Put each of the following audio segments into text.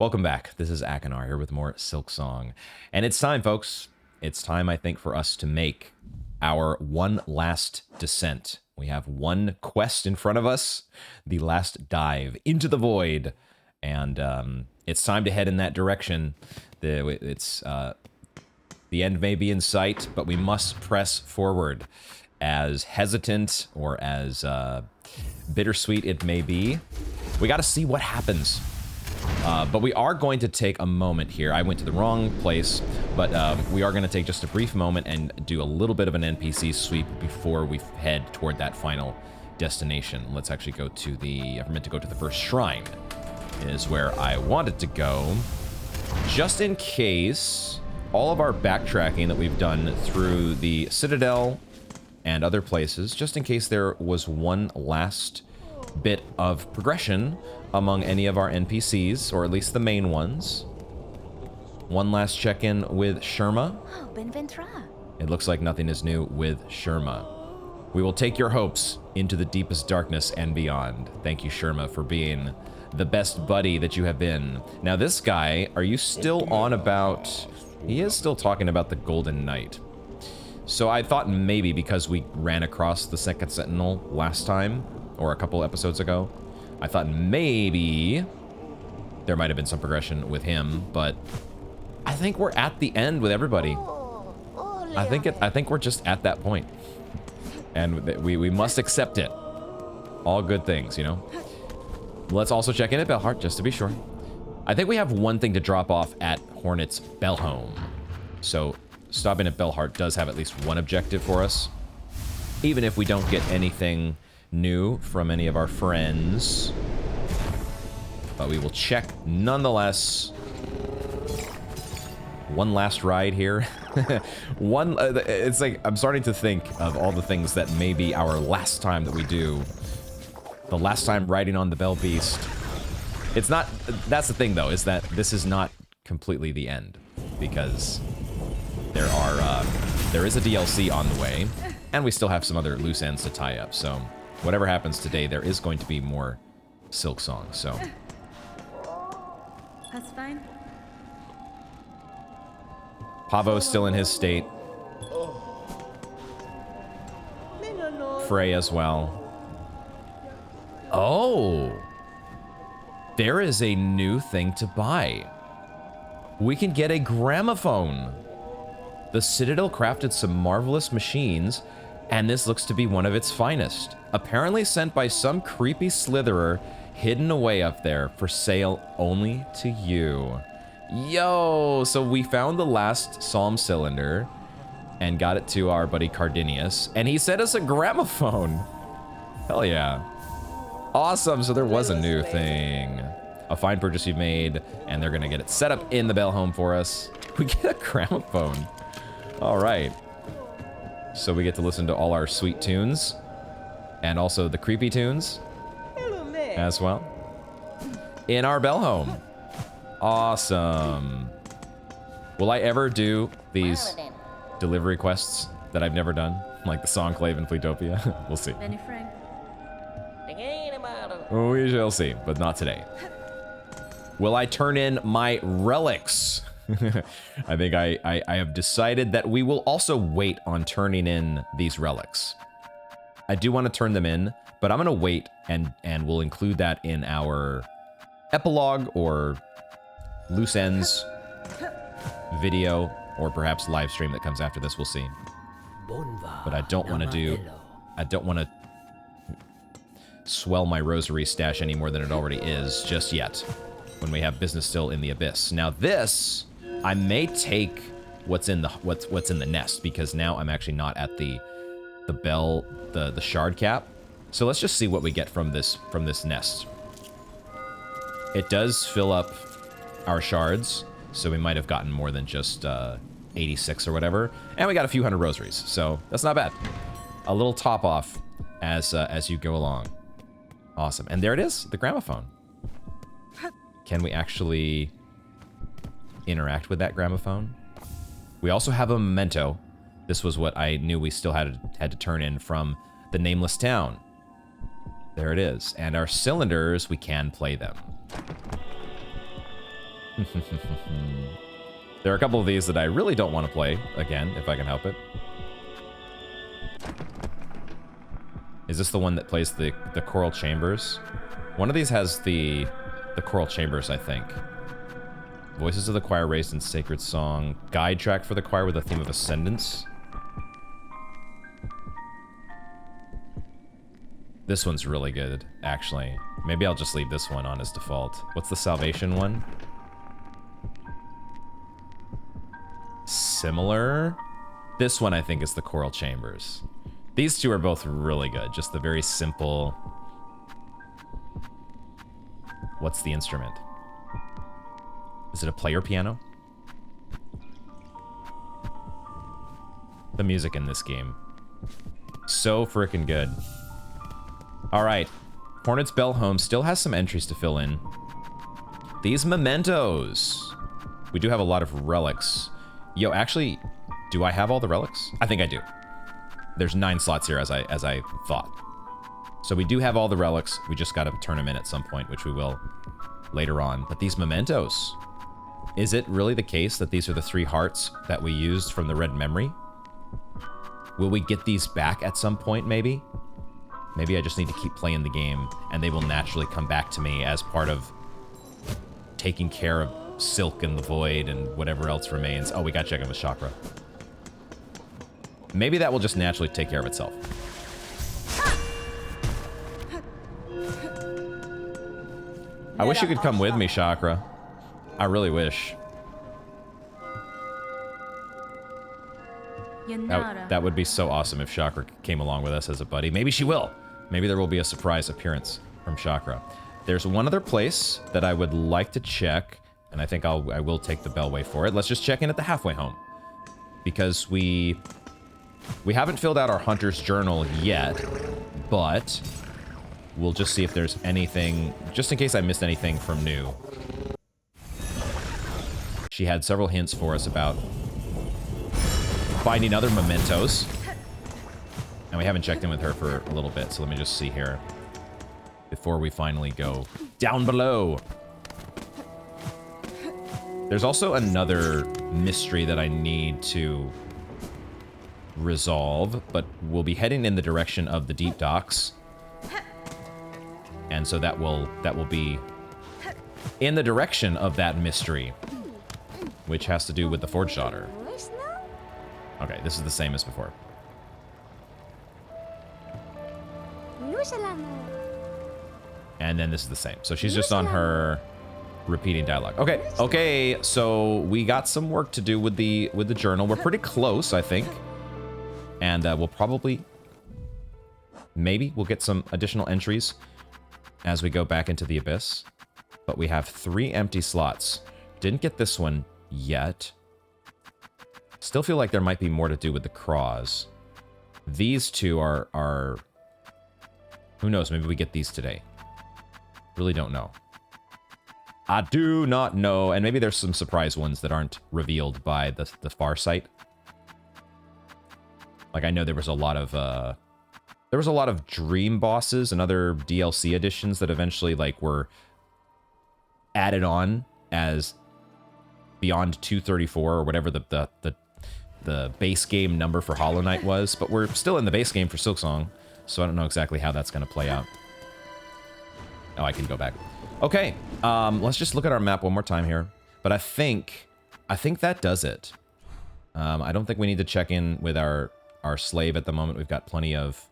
Welcome back. This is Akinar here with more Silksong. And it's time, folks. It's time, I think, for us to make our one last descent. We have one quest in front of us, the last dive into the void. And it's time to head in that direction. The end may be in sight, but we must press forward. As hesitant or as bittersweet it may be, we got to see what happens. But we are going to take a moment here. I went to the wrong place, but we are going to take just a brief moment and do a little bit of an NPC sweep before we head toward that final destination. Let's actually go to I meant to go to the first shrine, is where I wanted to go. Just in case all of our backtracking that we've done through the Citadel and other places, just in case there was one last bit of progression among any of our NPCs, or at least the main ones. One last check-in with Sherma. It looks like nothing is new with Sherma. We will take your hopes into the deepest darkness and beyond. Thank you, Sherma, for being the best buddy that you have been. Now, this guy, are you still on about... He is still talking about the Golden Knight. So I thought maybe because we ran across the Second Sentinel last time, or a couple episodes ago, I thought maybe there might have been some progression with him, but I think we're at the end with everybody. I think we're just at that point, and we must accept it. All good things, you know. Let's also check in at Bellheart just to be sure. I think we have one thing to drop off at Hornet's Bellhome, so stopping at Bellheart does have at least one objective for us, even if we don't get anything new from any of our friends. But we will check nonetheless. One last ride here. It's like, I'm starting to think of all the things that may be our last time that we do. The last time riding on the Bell Beast. It's not, that's the thing though, is that this is not completely the end, because there is a DLC on the way, and we still have some other loose ends to tie up, so whatever happens today, there is going to be more Silksong, so. That's fine. Pavo's still in his state. Frey as well. Oh! There is a new thing to buy. We can get a gramophone. The Citadel crafted some marvelous machines, and this looks to be one of its finest. Apparently sent by some creepy slitherer hidden away up there for sale only to you. Yo, so we found the last Psalm cylinder and got it to our buddy Cardinius, and he sent us a gramophone. Hell yeah. Awesome, so there was a new thing. A fine purchase you've made, and they're gonna get it set up in the Bellhome for us. We get a gramophone. All right. So we get to listen to all our sweet tunes, and also the creepy tunes as well, in our Bellhome. Awesome. Will I ever do these delivery quests that I've never done, like the Songclave in Fleetopia? We'll see. We shall see, but not today. Will I turn in my relics? I think I have decided that we will also wait on turning in these relics. I do want to turn them in, but I'm going to wait, and we'll include that in our epilogue or loose ends video, or perhaps live stream that comes after this. We'll see. But I don't want to swell my rosary stash any more than it already is just yet, when we have business still in the abyss. Now this, I may take what's in the nest, because now I'm actually not at the bell, the shard cap. So let's just see what we get from this nest. It does fill up our shards, so we might have gotten more than just 86 or whatever, and we got a few hundred rosaries, so that's not bad. A little top off as you go along. Awesome, and there it is, the gramophone. Can we actually interact with that gramophone? We also have a memento. This was what I knew we still had to turn in from the Nameless Town. There it is. And our cylinders, we can play them. There are a couple of these that I really don't want to play again, if I can help it. Is this the one that plays the choral chambers? One of these has the choral chambers, I think. Voices of the choir raised in sacred song. Guide track for the choir with a theme of ascendance. This one's really good, actually. Maybe I'll just leave this one on as default. What's the salvation one? Similar. This one, I think, is the choral chambers. These two are both really good. Just the very simple... What's the instrument? Is it a player piano? The music in this game. So freaking good. Alright. Hornet's Bell Home still has some entries to fill in. These mementos. We do have a lot of relics. Yo, actually, do I have all the relics? I think I do. There's 9 slots here as I thought. So we do have all the relics. We just got to turn them in at some point, which we will later on. But these mementos. Is it really the case that these are the 3 hearts that we used from the red memory? Will we get these back at some point, maybe? Maybe I just need to keep playing the game, and they will naturally come back to me as part of taking care of Silk and the Void and whatever else remains. Oh, we got to check in with Chakra. Maybe that will just naturally take care of itself. I wish you could come with me, Chakra. I really wish. That would be so awesome if Chakra came along with us as a buddy. Maybe she will. Maybe there will be a surprise appearance from Chakra. There's one other place that I would like to check, and I think I will take the Bellway for it. Let's just check in at the halfway home. Because we haven't filled out our Hunter's Journal yet, but we'll just see if there's anything, just in case I missed anything from new. She had several hints for us about finding other mementos. And we haven't checked in with her for a little bit, so let me just see here before we finally go down below. There's also another mystery that I need to resolve, but we'll be heading in the direction of the deep docks. And so that will be in the direction of that mystery, which has to do with the Forge Daughter. Okay, this is the same as before. And then this is the same. So she's just on her repeating dialogue. Okay, so we got some work to do with the journal. We're pretty close, I think. And we'll probably, maybe we'll get some additional entries as we go back into the Abyss. But we have 3 empty slots. Didn't get this one yet. Still feel like there might be more to do with the craws. These two are who knows, maybe we get these today. Really don't know. I do not know, and maybe there's some surprise ones that aren't revealed by the far sight. Like, I know there was a lot of dream bosses and other DLC editions that eventually like were added on as beyond 234 or whatever the base game number for Hollow Knight was, but we're still in the base game for Silksong, so I don't know exactly how that's going to play out. Oh, I can go back. Okay, let's just look at our map one more time here. But I think that does it. I don't think we need to check in with our slave at the moment. We've got plenty of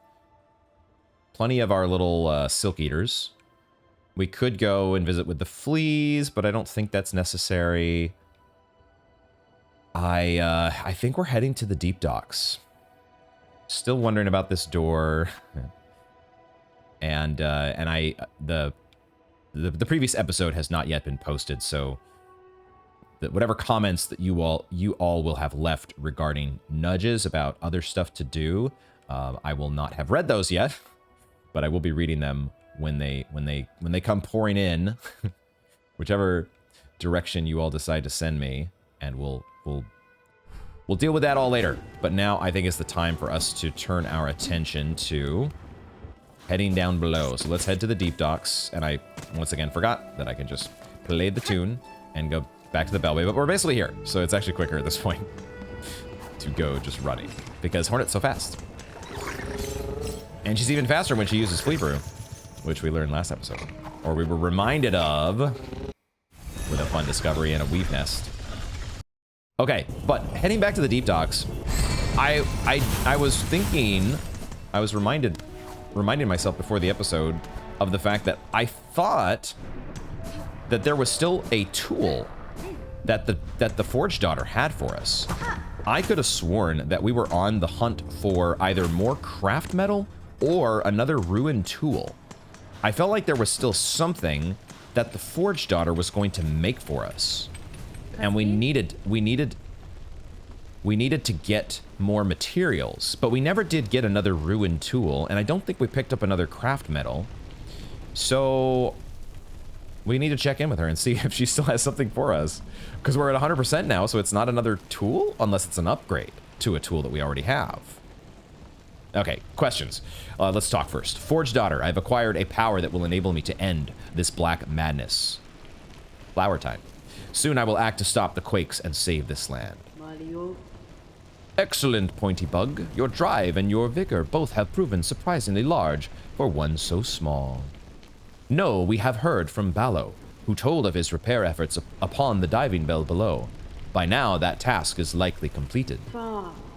our little silk eaters. We could go and visit with the fleas, but I don't think that's necessary. I think we're heading to the deep docks. Still wondering about this door. And the previous episode has not yet been posted, so whatever comments that you all will have left regarding nudges about other stuff to do, I will not have read those yet, but I will be reading them when they come pouring in, whichever direction you all decide to send me, and we'll deal with that all later. But now I think it's the time for us to turn our attention to heading down below. So let's head to the deep docks, and I once again forgot that I can just play the tune and go back to the Bellway, but we're basically here, so it's actually quicker at this point to go just running, because Hornet's so fast. And she's even faster when she uses Flea Brew, which we learned last episode. Or we were reminded of with a fun discovery in a weave nest. Okay, but heading back to the deep docks, I was thinking, I was reminding myself before the episode of the fact that I thought that there was still a tool that the Forge Daughter had for us. I could have sworn that we were on the hunt for either more craft metal or another ruined tool. I felt like there was still something that the Forge Daughter was going to make for us. And we needed to get more materials, but we never did get another ruined tool, and I don't think we picked up another craft metal. So we need to check in with her and see if she still has something for us. Because we're at 100% now, so it's not another tool, unless it's an upgrade to a tool that we already have. Okay, questions. Let's talk first. Forge Daughter, I've acquired a power that will enable me to end this black madness. Flower time. Soon I will act to stop the quakes and save this land. Excellent, Pointy Bug. Your drive and your vigor both have proven surprisingly large for one so small. No, we have heard from Ballo, who told of his repair efforts upon the diving bell below. By now, that task is likely completed.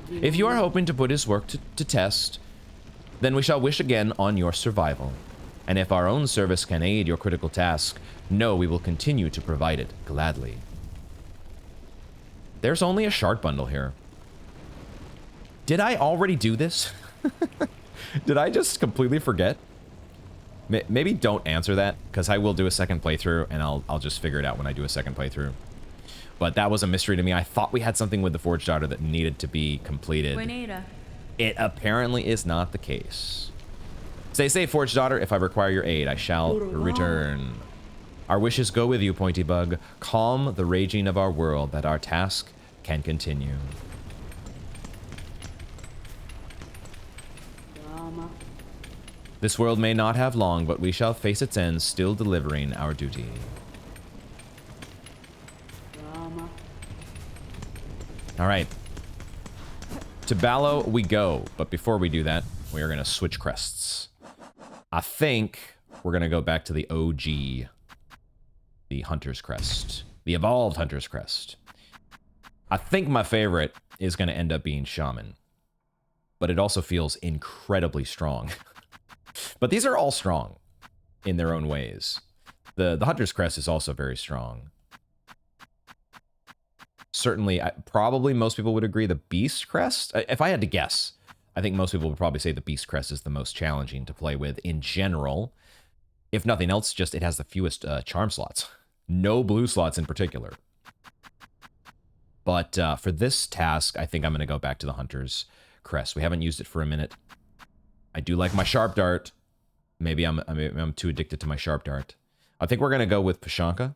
If you are hoping to put his work to test, then we shall wish again on your survival. And if our own service can aid your critical task, know we will continue to provide it gladly. There's only a shard bundle here. Did I already do this? Did I just completely forget? Maybe don't answer that, because I will do a second playthrough, and I'll just figure it out when I do a second playthrough. But that was a mystery to me. I thought we had something with the Forge Daughter that needed to be completed. It apparently is not the case. Stay safe, Forge Daughter. If I require your aid, I shall return. Our wishes go with you, Pointy Bug. Calm the raging of our world, that our task can continue. This world may not have long, but we shall face its end, still delivering our duty. All right. To Ballo we go, but before we do that, we are going to switch crests. I think we're going to go back to the OG, the Hunter's Crest, the Evolved Hunter's Crest. I think my favorite is going to end up being Shaman, but it also feels incredibly strong. But these are all strong in their own ways. The Hunter's Crest is also very strong. Certainly, probably most people would agree the Beast Crest. If I had to guess, I think most people would probably say the Beast Crest is the most challenging to play with in general. If nothing else, just it has the fewest charm slots. No blue slots in particular. But for this task, I think I'm going to go back to the Hunter's Crest. We haven't used it for a minute. I do like my Sharp Dart. Maybe I'm too addicted to my Sharp Dart. I think we're going to go with Pashanka.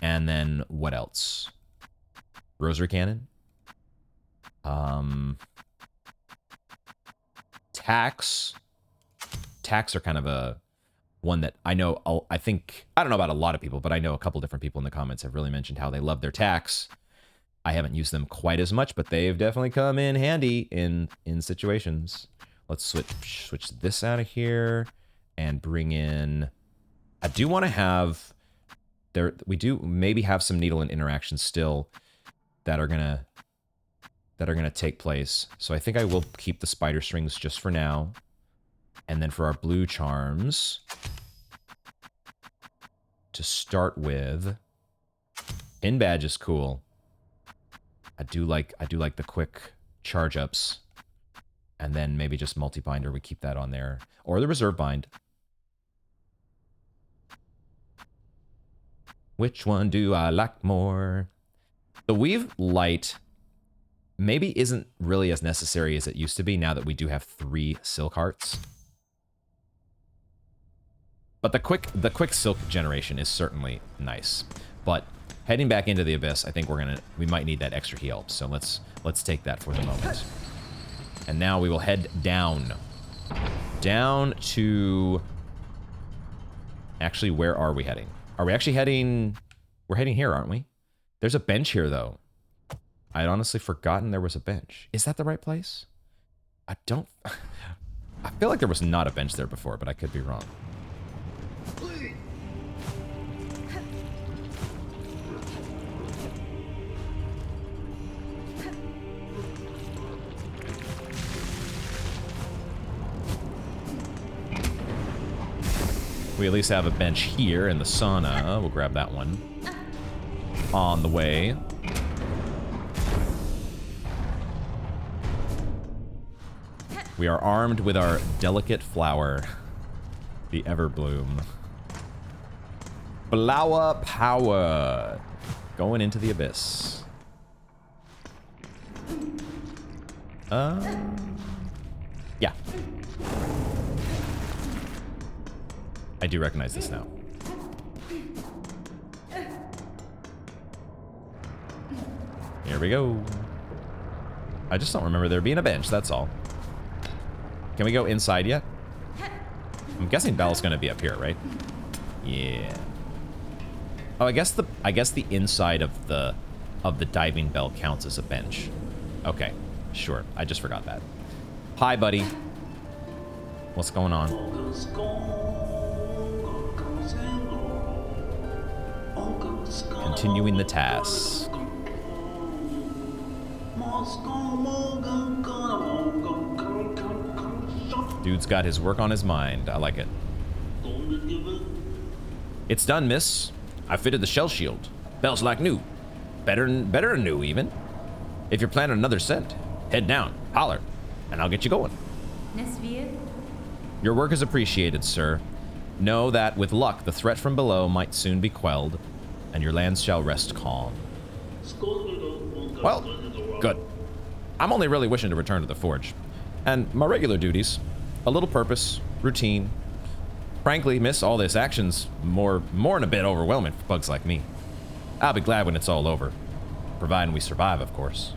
And then what else? Rosary Cannon. Tax. Tax are kind of a one that I know, I don't know about a lot of people, but I know a couple different people in the comments have really mentioned how they love their tax. I haven't used them quite as much, but they've definitely come in handy in situations. Let's switch this out of here and bring in... I do want to have... we do maybe have some needle and interactions still that are gonna take place. So I think I will keep the spider strings just for now. And then for our blue charms, to start with, Pin Badge is cool. I do like the quick charge ups. And then maybe just multi-binder, we keep that on there. Or the reserve bind. Which one do I like more? The Weave Light maybe isn't really as necessary as it used to be now that we do have 3 silk hearts. But the quick silk generation is certainly nice. But heading back into the abyss, I think we might need that extra heal. So let's take that for the moment. And now we will head down. Down to... Actually, where are we heading? Are we actually heading We're heading here, aren't we? There's a bench here, though. I'd honestly forgotten there was a bench. Is that the right place? I don't... I feel like there was not a bench there before, but I could be wrong. We at least have a bench here in the sauna. We'll grab that one. On the way. We are armed with our delicate flower. The Everbloom. Flower power. Going into the abyss. Yeah. I do recognize this now. Here we go. I just don't remember there being a bench, that's all. Can we go inside yet? I'm guessing Belle's gonna be up here, right? Yeah. Oh, I guess the inside of the diving bell counts as a bench. Okay, sure. I just forgot that. Hi, buddy. What's going on? Continuing the task. Dude's got his work on his mind. I like it. It's done, miss. I fitted the shell shield. Bells like new. Better than new, even. If you're planning another scent, head down, holler, and I'll get you going. Your work is appreciated, sir. Know that with luck, the threat from below might soon be quelled, and your lands shall rest calm. Well, good. I'm only really wishing to return to the forge. And my regular duties, a little purpose, routine. Frankly, miss, all this action's more than a bit overwhelming for bugs like me. I'll be glad when it's all over. Providing we survive, of course.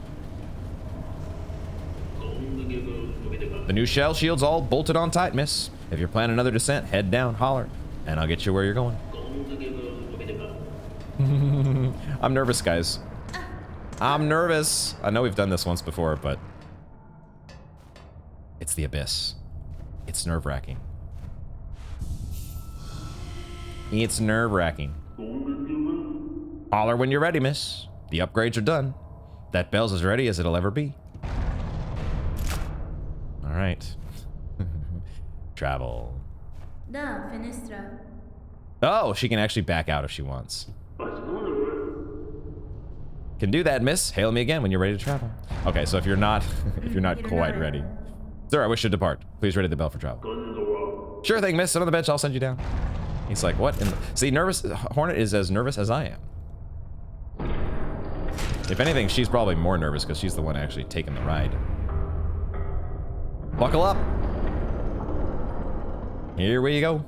The new shell shield's all bolted on tight, miss. If you're planning another descent, head down, holler, and I'll get you where you're going. I'm nervous, guys. I'm nervous. I know we've done this once before, but it's the abyss. It's nerve-wracking. It's nerve-wracking. Holler when you're ready, miss. The upgrades are done. That bell's as ready as it'll ever be. All right. Travel. Oh, she can actually back out if she wants. Can do that, miss. Hail me again when you're ready to travel. Okay, so if you're not quite ready. Sir, I wish to depart. Please ready the bell for travel. Sure thing, miss. Sit on the bench, I'll send you down. He's like, what? See, nervous. Hornet is as nervous as I am. If anything, she's probably more nervous because she's the one actually taking the ride. Buckle up. Here we go.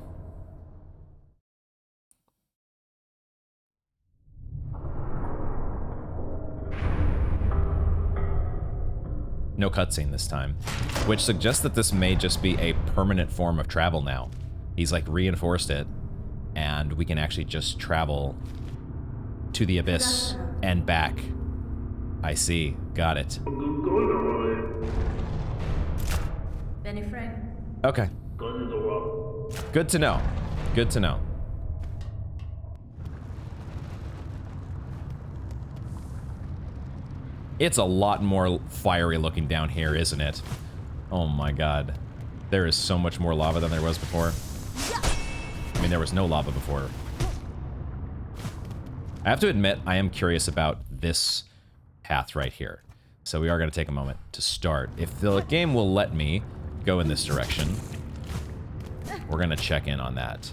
No cutscene this time, which suggests that this may just be a permanent form of travel now. He's like reinforced it, and we can actually just travel to the abyss and back. I see. Got it. Okay. Good to know. Good to know. It's a lot more fiery looking down here, isn't it? Oh my god. There is so much more lava than there was before. I mean, there was no lava before. I have to admit, I am curious about this path right here. So we are going to take a moment to start. If the game will let me go in this direction, we're going to check in on that.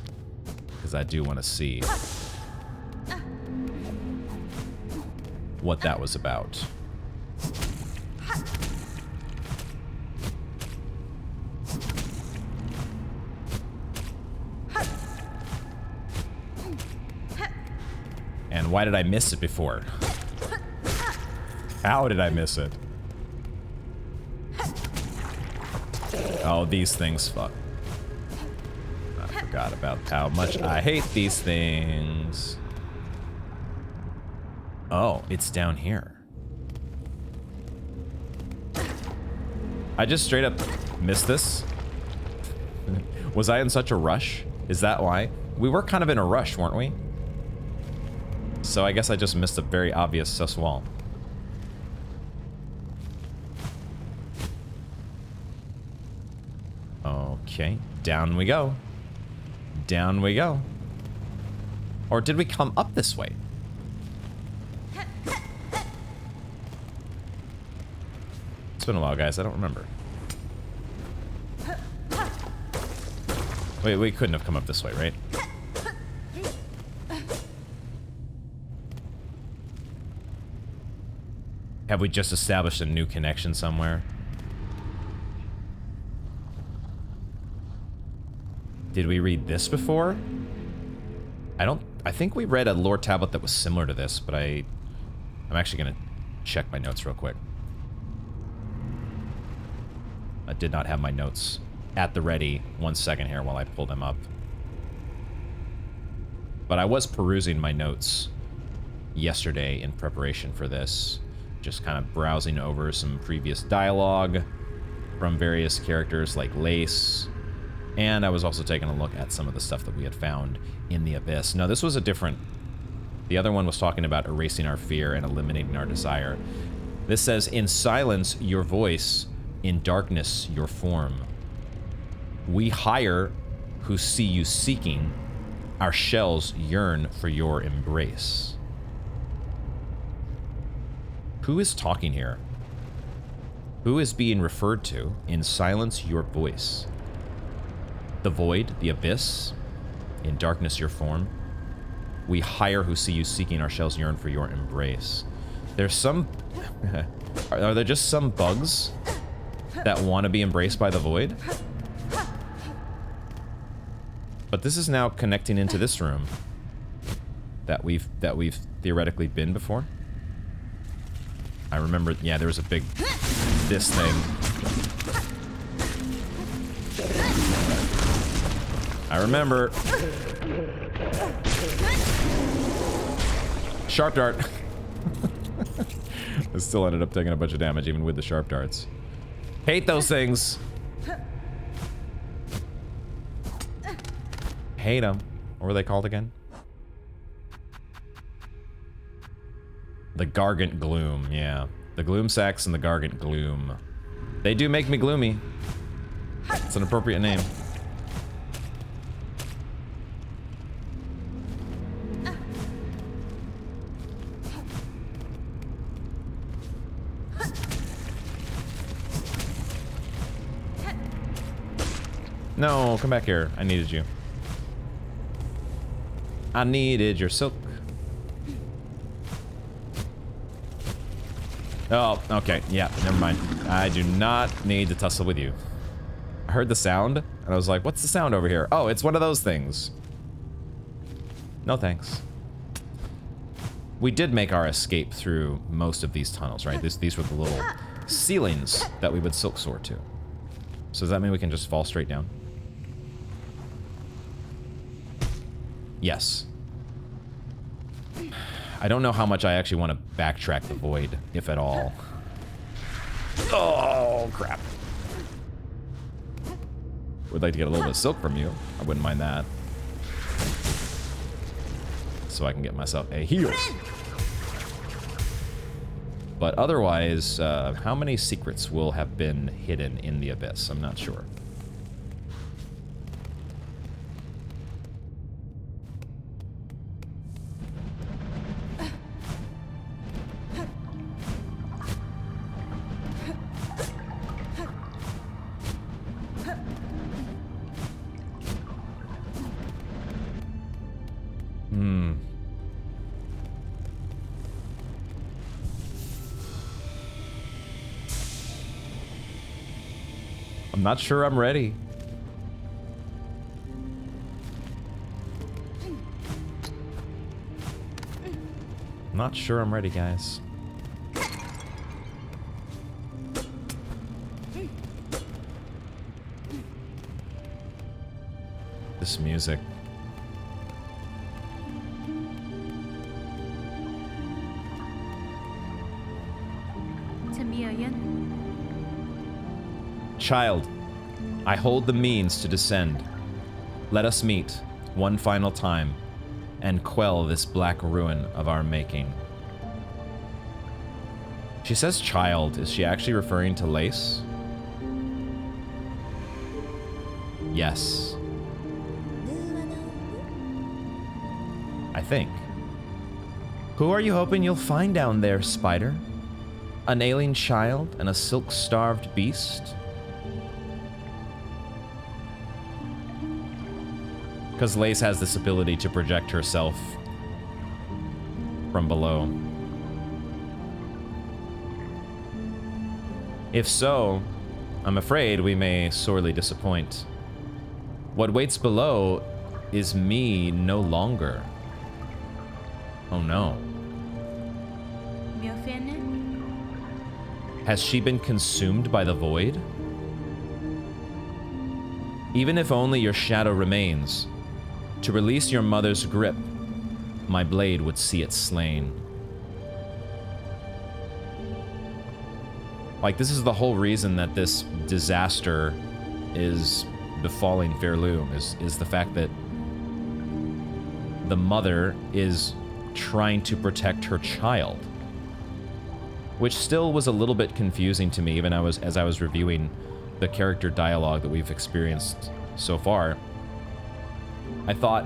Because I do want to see what that was about. And why did I miss it before? How did I miss it? Oh, these things, fuck. I forgot about how much I hate these things. Oh, it's down here. I just straight up missed this. Was I in such a rush? Is that why? We were kind of in a rush, weren't we? So I guess I just missed a very obvious sus wall. Okay, down we go. Down we go. Or did we come up this way? It's been a while, guys. I don't remember. Wait, we couldn't have come up this way, right? Have we just established a new connection somewhere? Did we read this before? I think we read a lore tablet that was similar to this, but I'm actually gonna check my notes real quick. I did not have my notes at the ready. 1 second here while I pull them up. But I was perusing my notes yesterday in preparation for this. Just kind of browsing over some previous dialogue from various characters like Lace. And I was also taking a look at some of the stuff that we had found in the Abyss. No, this was a different... The other one was talking about erasing our fear and eliminating our desire. This says, in silence, your voice, in darkness, your form. We hire who see you seeking. Our shells yearn for your embrace. Who is talking here? Who is being referred to? In silence, your voice. The void, the abyss, in darkness your form. We hire who see you seeking, our shells yearn for your embrace. There's some... are there just some bugs that want to be embraced by the void? But this is now connecting into this room that we've theoretically been before. I remember, yeah, there was a big this thing. I remember. Sharp dart. I still ended up taking a bunch of damage even with the sharp darts. Hate those things. Hate them. What were they called again? The Gargant Gloom, yeah. The Gloom Sacks and the Gargant Gloom. They do make me gloomy. It's an appropriate name. No, come back here. I needed you. I needed your silk. Oh, okay. Yeah, never mind. I do not need to tussle with you. I heard the sound, and I was like, what's the sound over here? Oh, it's one of those things. No thanks. We did make our escape through most of these tunnels, right? These were the little ceilings that we would silk soar to. So does that mean we can just fall straight down? Yes. I don't know how much I actually want to backtrack the void, if at all. Oh, crap. Would like to get a little bit of silk from you. I wouldn't mind that. So I can get myself a heal. But otherwise, how many secrets will have been hidden in the Abyss? I'm not sure. I'm not sure I'm ready. I'm not sure I'm ready, guys. This music. Child, I hold the means to descend. Let us meet, one final time, and quell this black ruin of our making. She says child. Is she actually referring to Lace? Yes. I think. Who are you hoping you'll find down there, Spider? An alien child and a silk-starved beast? Because Lace has this ability to project herself from below. If so, I'm afraid we may sorely disappoint. What waits below is me no longer. Oh no. Has she been consumed by the void? Even if only your shadow remains, to release your mother's grip, my blade would see it slain. Like, this is the whole reason that this disaster is befalling Fairloom, is the fact that the mother is trying to protect her child. Which still was a little bit confusing to me, even as I was reviewing the character dialogue that we've experienced so far. I thought,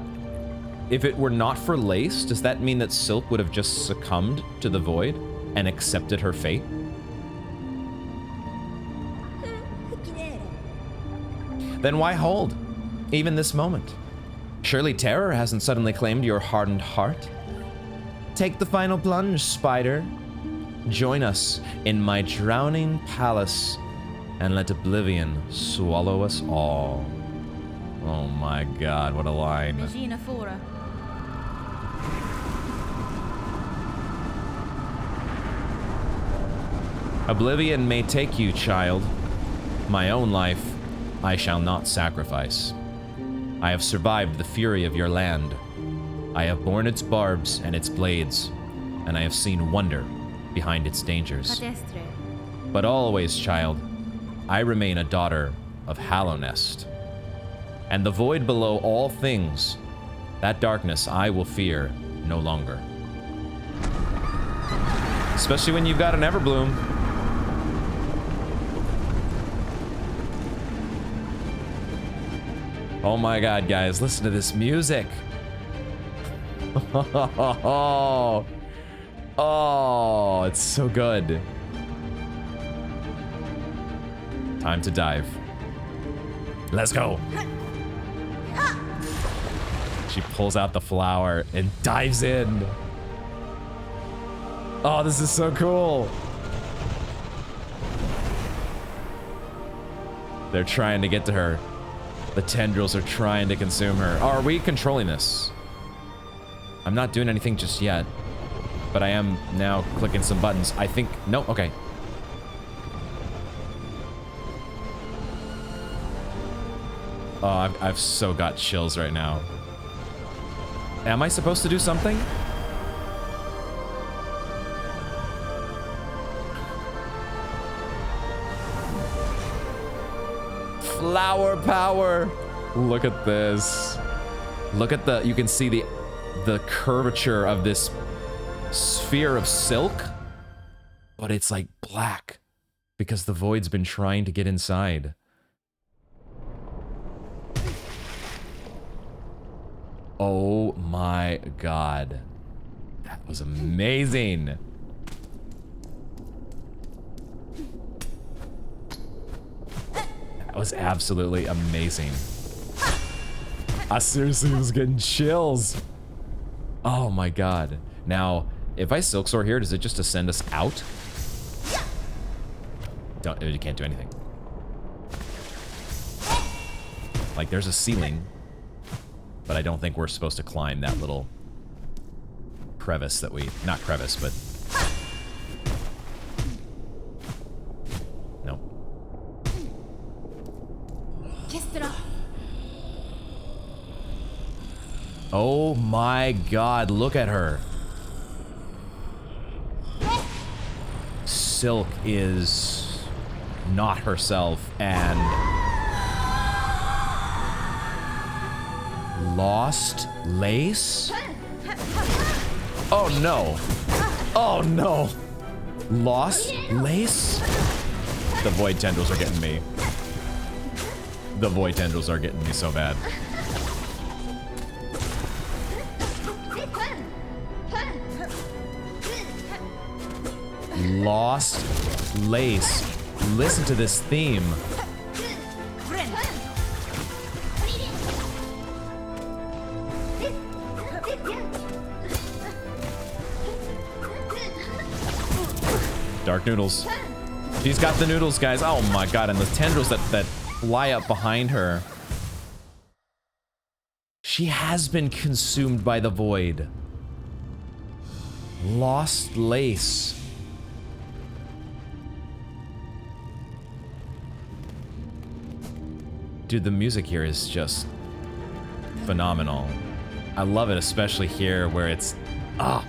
if it were not for Lace, does that mean that Silk would have just succumbed to the void and accepted her fate? Then why hold, even this moment? Surely terror hasn't suddenly claimed your hardened heart. Take the final plunge, Spider. Join us in my drowning palace and let oblivion swallow us all. Oh my god, what a line. Oblivion may take you, child. My own life I shall not sacrifice. I have survived the fury of your land. I have borne its barbs and its blades, and I have seen wonder behind its dangers. But always, child, I remain a daughter of Hallownest. And the void below all things, that darkness I will fear no longer. Especially when you've got an Everbloom. Oh my god, guys, listen to this music. Oh, it's so good. Time to dive. Let's go. She pulls out the flower and dives in. Oh, this is so cool. They're trying to get to her. The tendrils are trying to consume her. Oh, are we controlling this? I'm not doing anything just yet, but I am now clicking some buttons. I think, no, okay. Oh, I've so got chills right now. Am I supposed to do something? Flower power. Look at this. Look at the, you can see the curvature of this sphere of silk, but it's like black because the void's been trying to get inside. Oh my god. That was amazing. That was absolutely amazing. I seriously was getting chills. Oh my god. Now, if I Silk Soar here, does it just ascend us out? You can't do anything. Like, there's a ceiling, but I don't think we're supposed to climb that little crevice that we... Not crevice, but... No. Oh my god, look at her. Silk is not herself and lost lace? Oh no. Oh no. Lost lace? The void tendrils are getting me. The void tendrils are getting me so bad. Lost lace. Listen to this theme. Dark noodles. She's got the noodles, guys. Oh my god, and the tendrils that fly up behind her. She has been consumed by the void. Lost lace. Dude, the music here is just phenomenal. I love it, especially here where it's... Ah!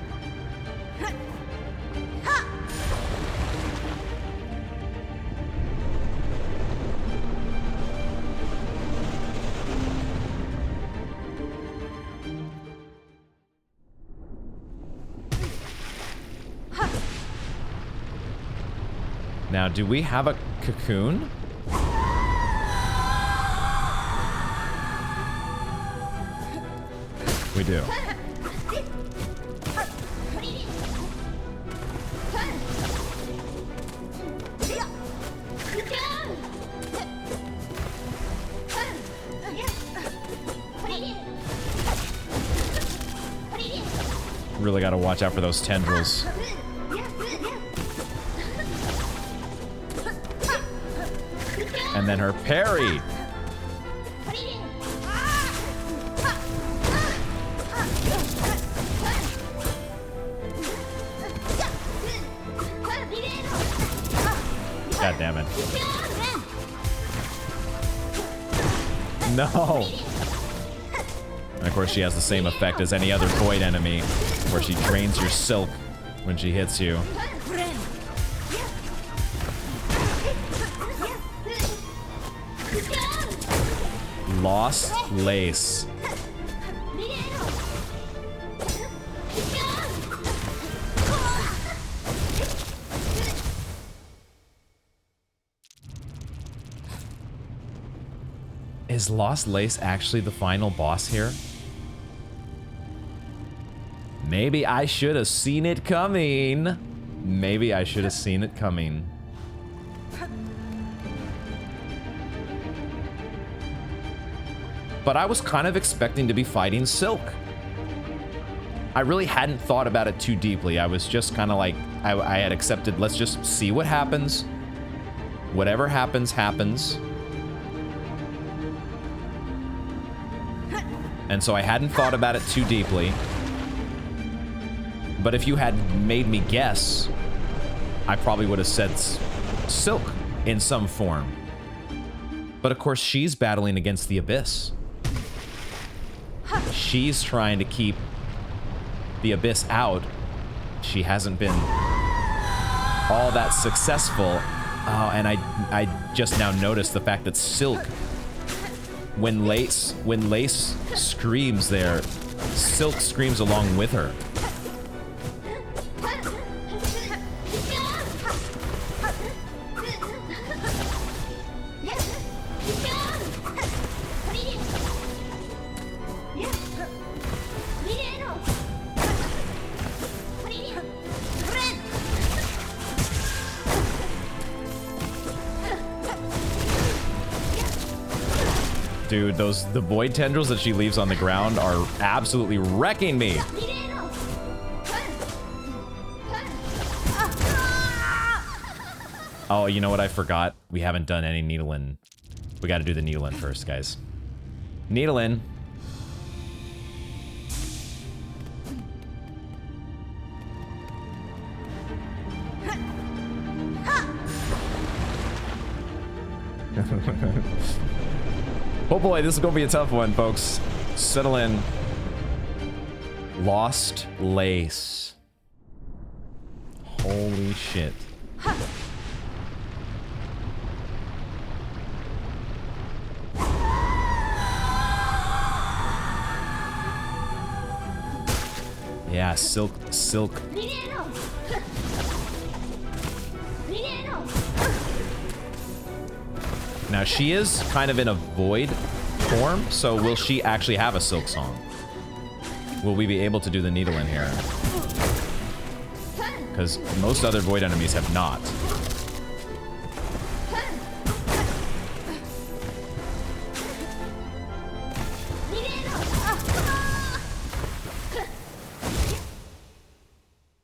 Now, do we have a cocoon? We do. Really gotta watch out for those tendrils. And then her parry. God damn it. No. And of course she has the same effect as any other void enemy, where she drains your silk when she hits you. Lost lace. Is Lost Lace actually the final boss here? Maybe I should have seen it coming. Maybe I should have seen it coming. But I was kind of expecting to be fighting Silk. I really hadn't thought about it too deeply. I was just kind of like, I had accepted, let's just see what happens. Whatever happens, happens. And so I hadn't thought about it too deeply. But if you had made me guess, I probably would have said Silk in some form. But of course, she's battling against the Abyss. She's trying to keep the Abyss out. She hasn't been all that successful. Oh, and I just now noticed the fact that Silk, when Lace screams there, Silk screams along with her. Dude, the void tendrils that she leaves on the ground are absolutely wrecking me. Oh, you know what I forgot? We haven't done any needling. We gotta do the needling first, guys. Needling. Oh boy, this is gonna be a tough one, folks. Settle in. Lost Lace. Holy shit. Yeah, silk. Now she is kind of in a void form, so will she actually have a Silksong? Will we be able to do the needle in here? Because most other void enemies have not.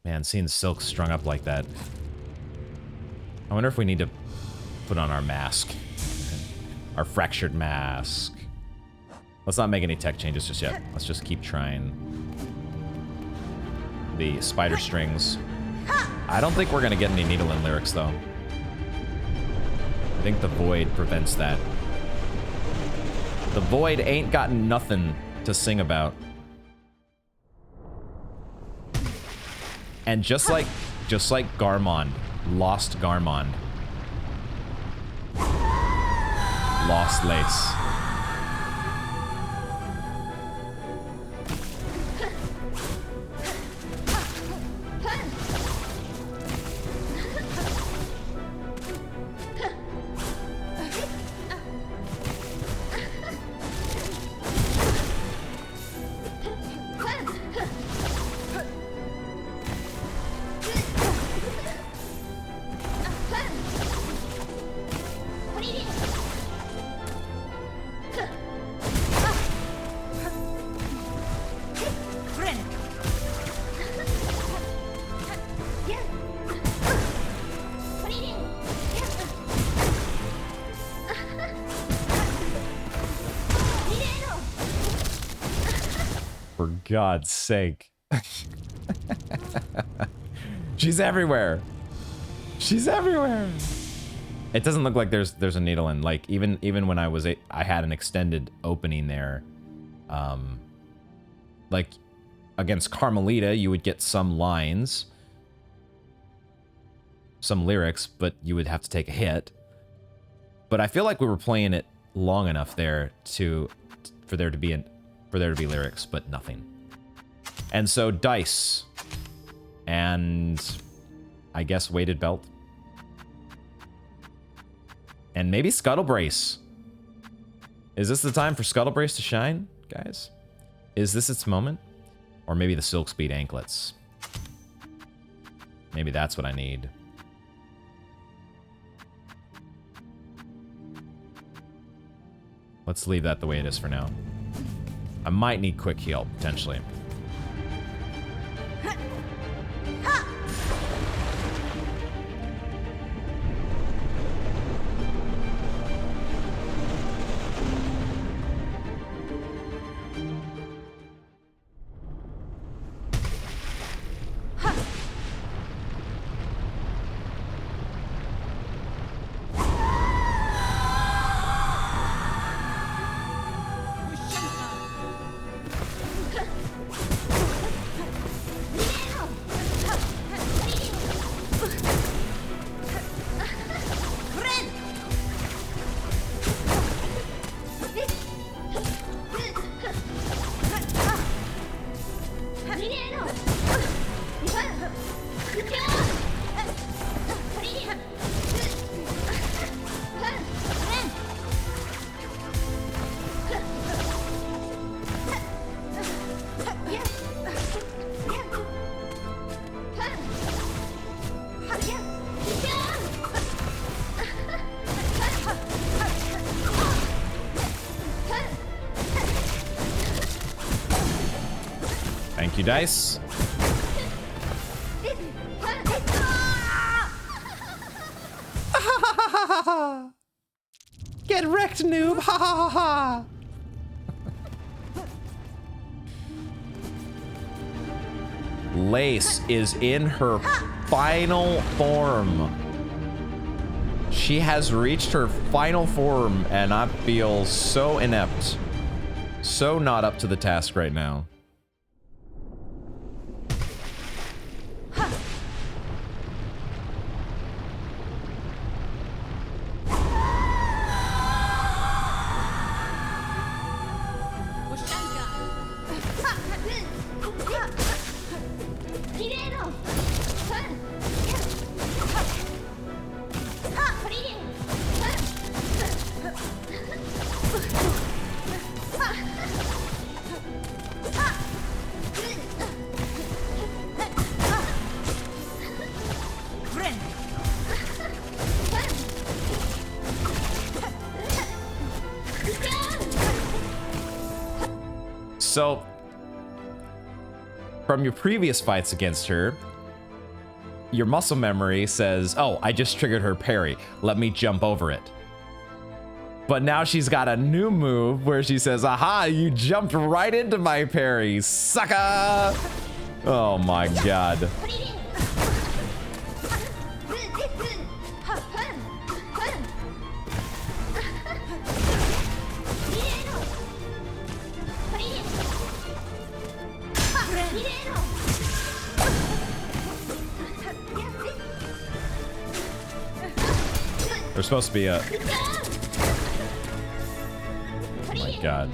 Man, seeing Silk strung up like that. I wonder if we need to put on our mask. Our fractured mask. Let's not make any tech changes just yet. Let's just keep trying. The spider strings. I don't think we're gonna get any needle in lyrics though. I think the void prevents that. The void ain't got nothing to sing about. And just like Garmond, lost Garmond. Lost Lace. For God's sake. She's everywhere. She's everywhere. It doesn't look like there's a needle in. Like even when I had an extended opening there. Like against Carmelita, you would get some lines, some lyrics, but you would have to take a hit. But I feel like we were playing it long enough there for there to be lyrics, but nothing. And so dice, and I guess weighted belt, and maybe Scuttle Brace. Is this the time for Scuttle Brace to shine, guys? Is this its moment? Or maybe the Silk Speed anklets. Maybe that's what I need. Let's leave that the way it is for now. I might need quick heal, potentially. Thank you, dice. Get wrecked, noob! Ha ha ha ha! Lace is in her final form. She has reached her final form, and I feel so inept. So not up to the task right now. So, from your previous fights against her, your muscle memory says, oh, I just triggered her parry. Let me jump over it. But now she's got a new move where she says, aha, you jumped right into my parry, sucker! Oh my god. There's supposed to be a... Oh my god.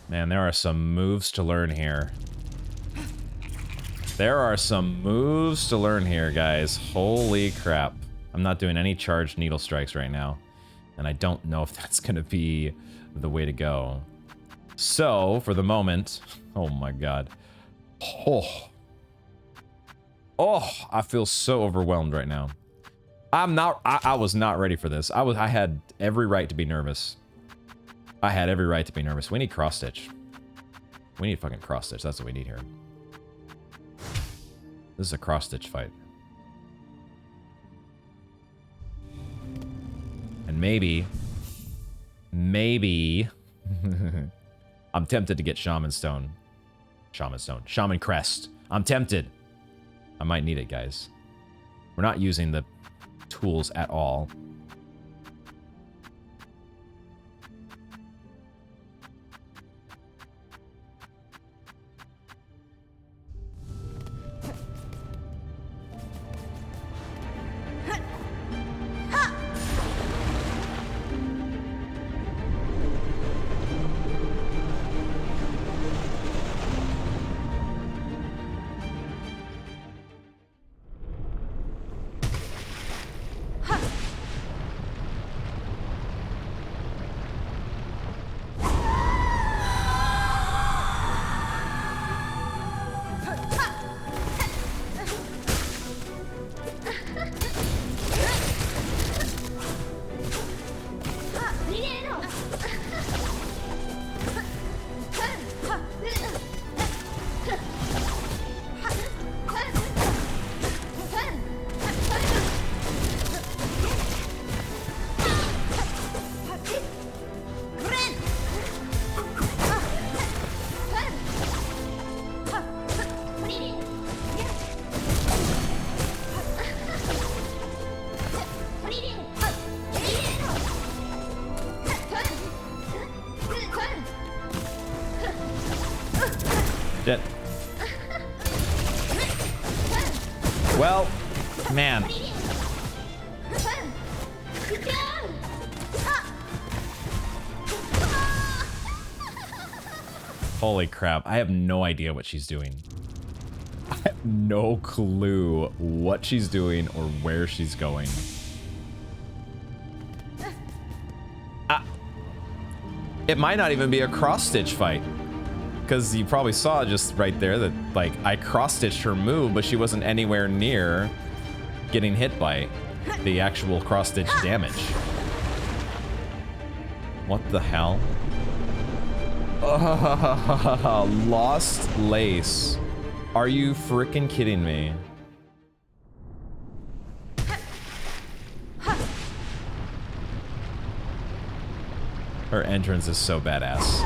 Man, there are some moves to learn here. There are some moves to learn here, guys. Holy crap. I'm not doing any charged needle strikes right now. And I don't know if that's going to be the way to go. So, for the moment... Oh my god. Oh. Oh, I feel so overwhelmed right now. I was not ready for this. I had every right to be nervous. I had every right to be nervous. We need cross-stitch. We need fucking cross-stitch. That's what we need here. This is a cross-stitch fight. And maybe... I'm tempted to get Shaman Stone. Shaman Crest. I'm tempted. I might need it, guys. We're not using the tools at all. Shit. Well, man. Holy crap. I have no idea what she's doing. I have no clue what she's doing or where she's going. It might not even be a cross-stitch fight. Because you probably saw just right there that, like, I cross-stitched her move, but she wasn't anywhere near getting hit by the actual cross-stitch damage. What the hell? Lost lace. Are you freaking kidding me? Her entrance is so badass.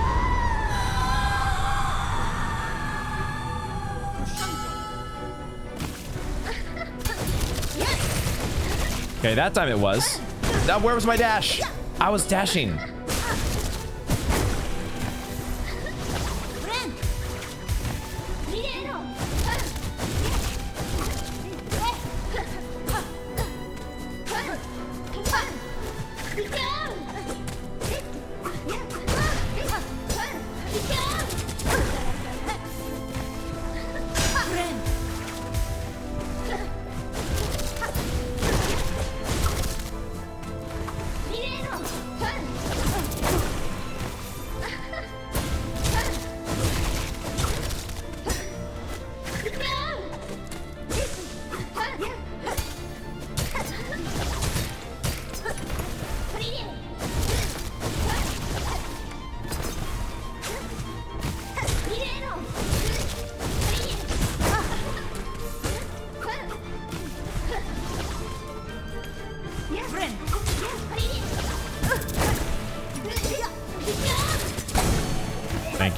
Okay, that time it was. Now, where was my dash? I was dashing.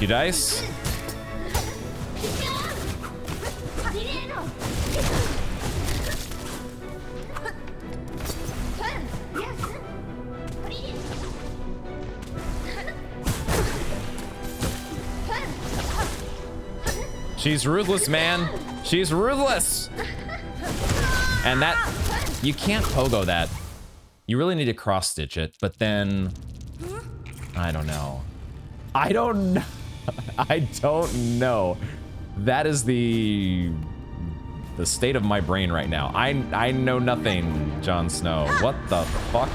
Thank you, dice. She's ruthless, man. She's ruthless. And that, you can't pogo that. You really need to cross stitch it, but then, I don't know. I don't know. I don't know. That is the state of my brain right now. I know nothing, Jon Snow. What the fuck?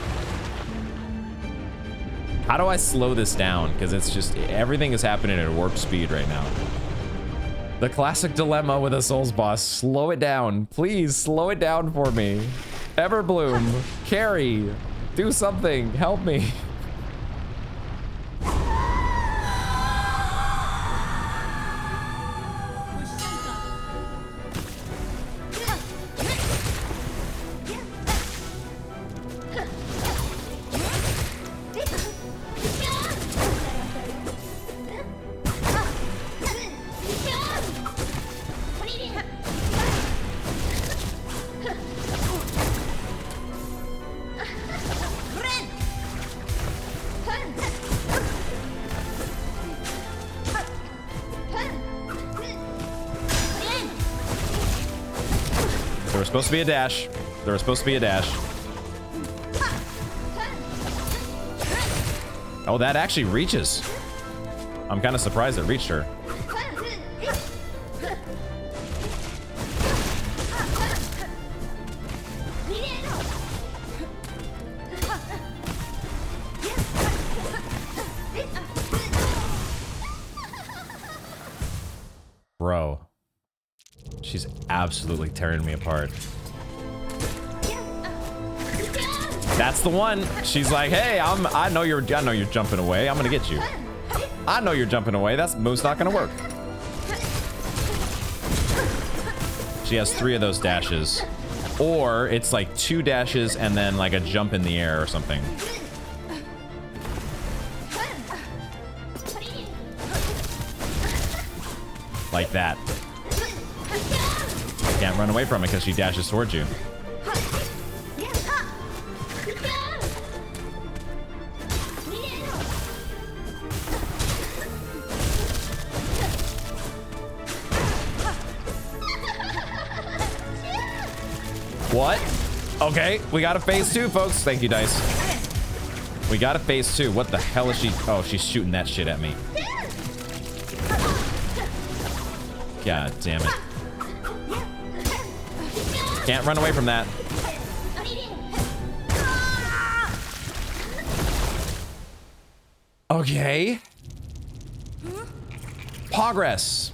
How do I slow this down? Because it's just, everything is happening at warp speed right now. The classic dilemma with a Souls boss. Slow it down. Please, slow it down for me. Everbloom, Carrie, do something. Help me. There was supposed to be a dash. There was supposed to be a dash. Oh, that actually reaches. I'm kind of surprised it reached her. Bro. She's absolutely tearing me apart. That's the one. She's like, hey, I know you're jumping away. I'm gonna get you. I know you're jumping away. That move's not gonna work. She has 3 of those dashes. Or it's like 2 dashes and then like a jump in the air or something. Like that. Can't run away from it because she dashes towards you. What? Okay, we got a phase 2, folks. Thank you, dice. We got a phase 2. What the hell is she? Oh, she's shooting that shit at me. God damn it. Can't run away from that. Okay. Progress.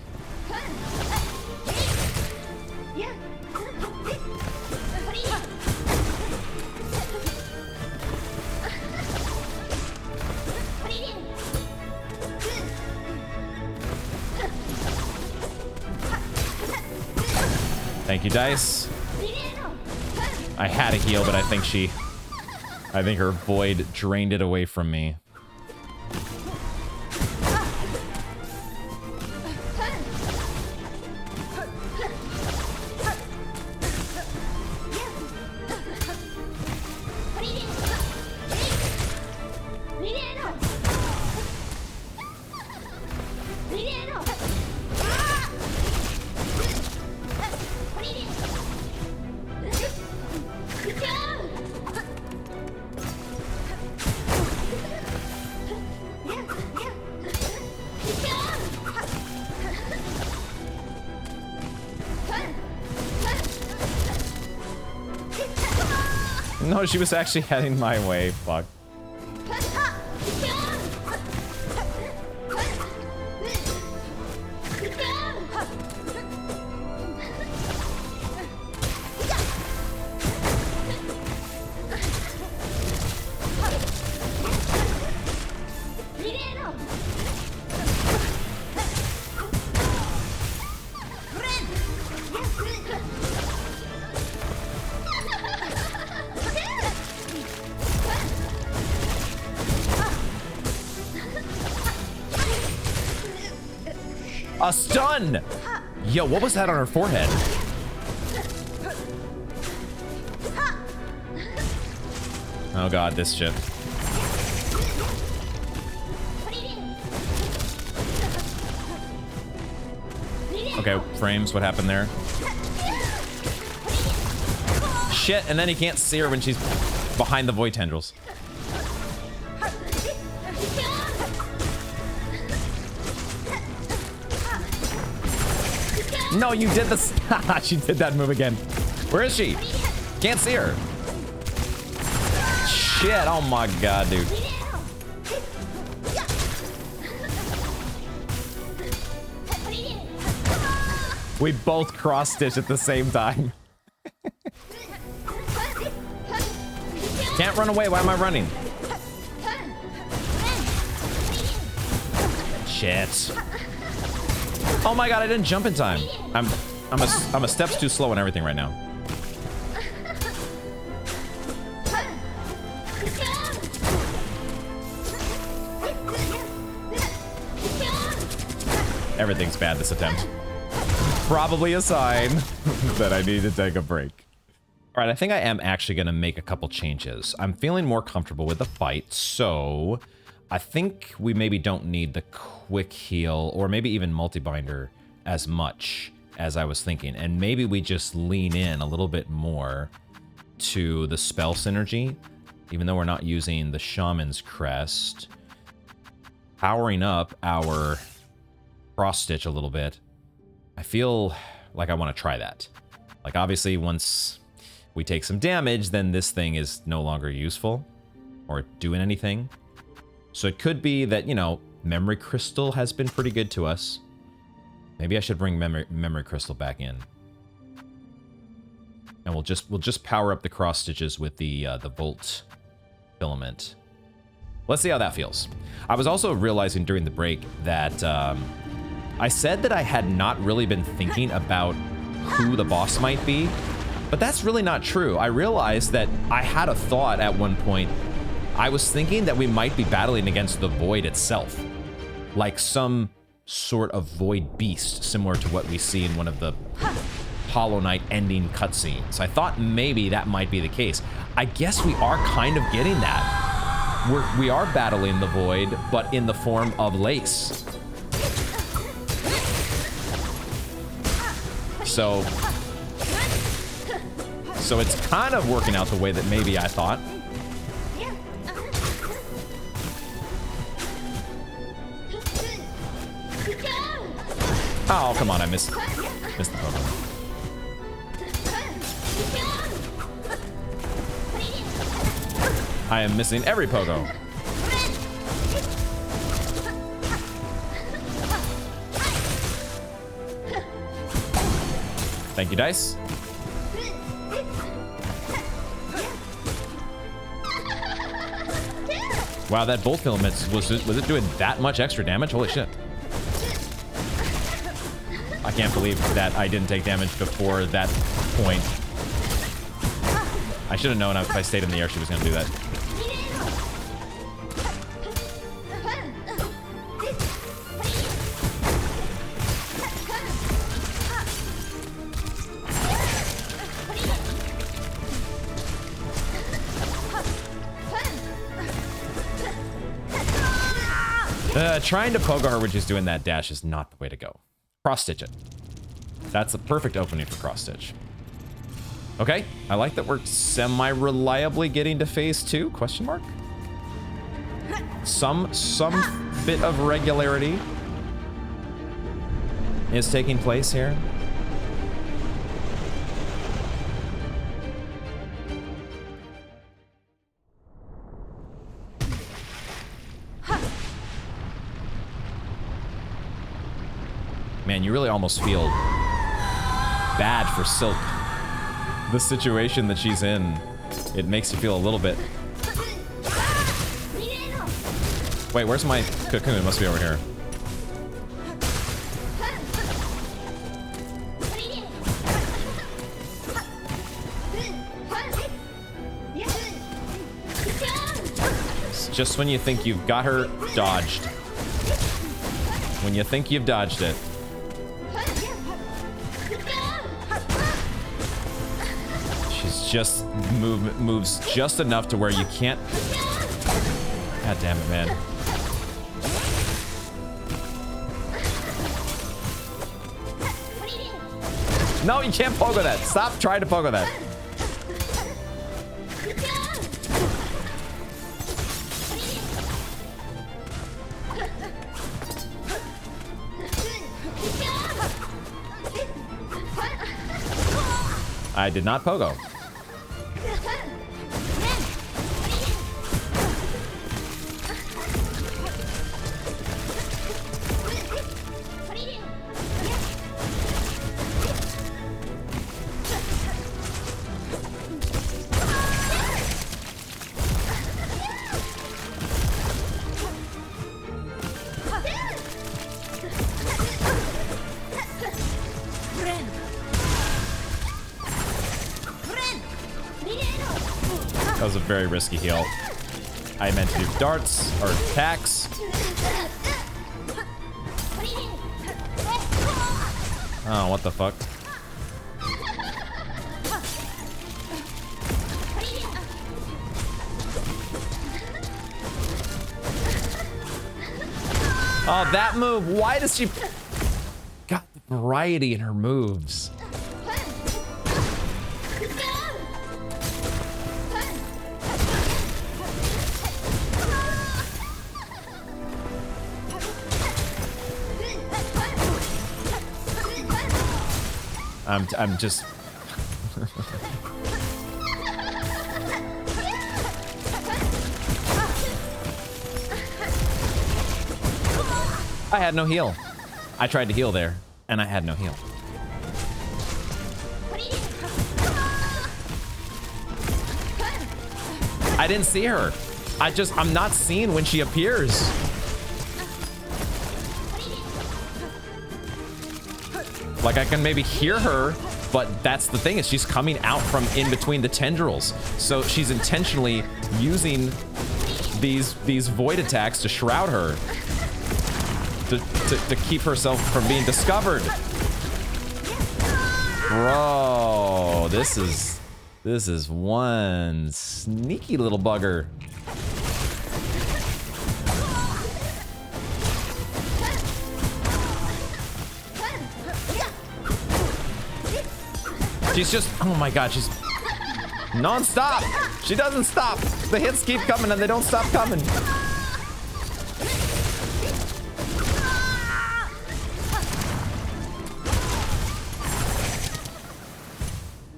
Thank you, dice. I had a heal, but I think her void drained it away from me. No, she was actually heading my way. Fuck. A stun! Yo, what was that on her forehead? Oh god, this shit. Okay, frames, what happened there? Shit, and then he can't see her when she's behind the void tendrils. No, you did this. She did that move again. Where is she? Can't see her. Shit, oh my god, dude. We both cross-stitch at the same time. Can't run away, why am I running? Shit. Oh my god, I didn't jump in time. I'm a steps too slow on everything right now. Everything's bad this attempt. Probably a sign that I need to take a break. All right, I think I am actually going to make a couple changes. I'm feeling more comfortable with the fight, so I think we maybe don't need the quick heal or maybe even multi-binder as much as I was thinking. And maybe we just lean in a little bit more to the spell synergy, even though we're not using the Shaman's Crest. Powering up our cross-stitch a little bit. I feel like I want to try that. Like, obviously, once we take some damage, then this thing is no longer useful or doing anything. So it could be that, you know, Memory Crystal has been pretty good to us. Maybe I should bring Memory Crystal back in. And we'll just power up the cross stitches with the Volt filament. Let's see how that feels. I was also realizing during the break that I said that I had not really been thinking about who the boss might be, but that's really not true. I realized that I had a thought at one point. I was thinking that we might be battling against the Void itself, like some sort of Void beast, similar to what we see in one of the Hollow Knight ending cutscenes. I thought maybe that might be the case. I guess we are kind of getting that. We are battling the Void, but in the form of Lace. So it's kind of working out the way that maybe I thought. Oh, come on, I missed the Pokemon. I am missing every Pogo. Thank you, Dice. Wow, that Bolt Filament, was it doing that much extra damage? Holy shit. I can't believe that I didn't take damage before that point. I should have known if I stayed in the air she was going to do that. Trying to pogo her when she's doing that dash is not the way to go. Cross-stitch it. That's the perfect opening for cross-stitch. Okay, I like that we're semi-reliably getting to phase 2, question mark? Some bit of regularity is taking place here. Man, you really almost feel bad for Silk. The situation that she's in, it makes you feel a little bit... Wait, where's my cocoon? It must be over here. It's just when you think you've got her dodged. When you think you've dodged it, just moves just enough to where you can't. God damn it, man. No, you can't pogo that. Stop trying to pogo that. I did not pogo. That was a very risky heal. I meant to do darts or attacks. Oh, what the fuck? Oh, that move. Why does she... Got the variety in her moves. I'm just... I had no heal. I tried to heal there, and I had no heal. I didn't see her. I'm not seeing when she appears. Like, I can maybe hear her, but that's the thing, is she's coming out from in between the tendrils. So she's intentionally using these void attacks to shroud her. To keep herself from being discovered. Bro, this is one sneaky little bugger. She's just, oh my god, she's non-stop. She doesn't stop. The hits keep coming and they don't stop coming.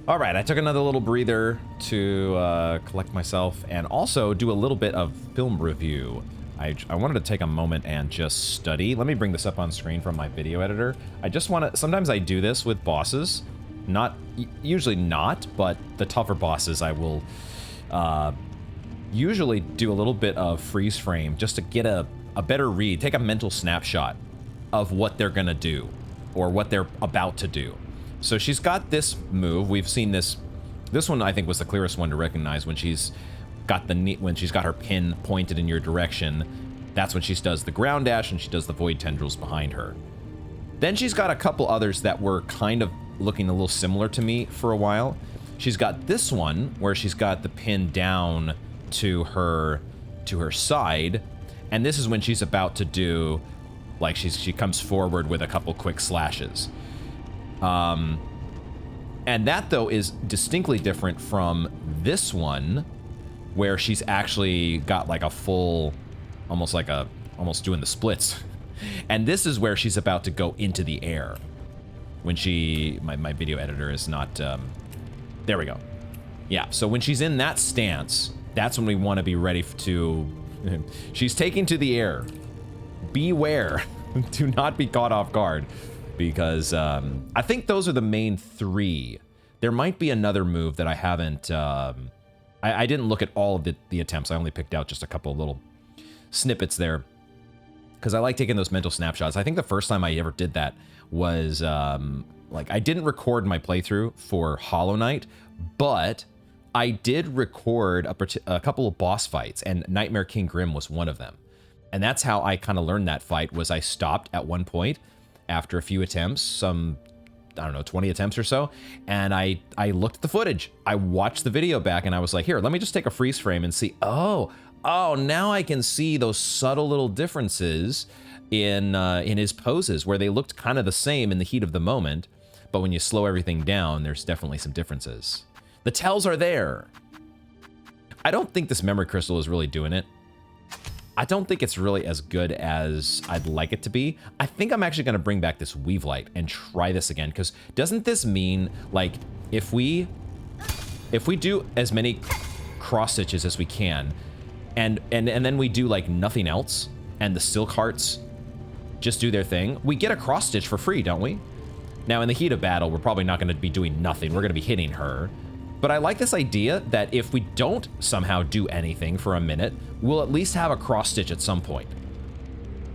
All right, I took another little breather to collect myself and also do a little bit of film review. I wanted to take a moment and just study. Let me bring this up on screen from my video editor. I just want to, sometimes I do this with bosses. Usually not, but the tougher bosses I will usually do a little bit of freeze frame just to get a better read, take a mental snapshot of what they're gonna do or what they're about to do. So she's got this move. We've seen this. This one I think was the clearest one to recognize when she's got her pin pointed in your direction. That's when she does the ground dash and she does the void tendrils behind her. Then she's got a couple others that were kind of looking a little similar to me for a while. She's got this one where she's got the pin down to her side, and this is when she's about to do, like, she comes forward with a couple quick slashes. And that, though, is distinctly different from this one, where she's actually got like a full, almost doing the splits. And this is where she's about to go into the air. When my video editor is not, there we go. Yeah, so when she's in that stance, that's when we want to be ready to, she's taking to the air. Beware, do not be caught off guard. Because I think those are the main three. There might be another move that I haven't, I didn't look at all of the attempts. I only picked out just a couple of little snippets there. Because I like taking those mental snapshots. I think the first time I ever did that was, like, I didn't record my playthrough for Hollow Knight, but I did record a couple of boss fights, and Nightmare King Grim was one of them. And that's how I kind of learned that fight, was I stopped at one point after a few attempts, some I don't know, 20 attempts or so. And I looked at the footage. I watched the video back and I was like, here, let me just take a freeze frame and see. Oh, now I can see those subtle little differences in his poses where they looked kind of the same in the heat of the moment. But when you slow everything down, there's definitely some differences. The tells are there. I don't think this memory crystal is really doing it. I don't think it's really as good as I'd like it to be. I think I'm actually gonna bring back this weave light and try this again, because doesn't this mean, like, if we do as many cross stitches as we can, and then we do like nothing else, and the silk hearts just do their thing, we get a cross stitch for free, don't we? Now, in the heat of battle, we're probably not gonna be doing nothing. We're gonna be hitting her. But I like this idea that if we don't somehow do anything for a minute, we'll at least have a cross stitch at some point.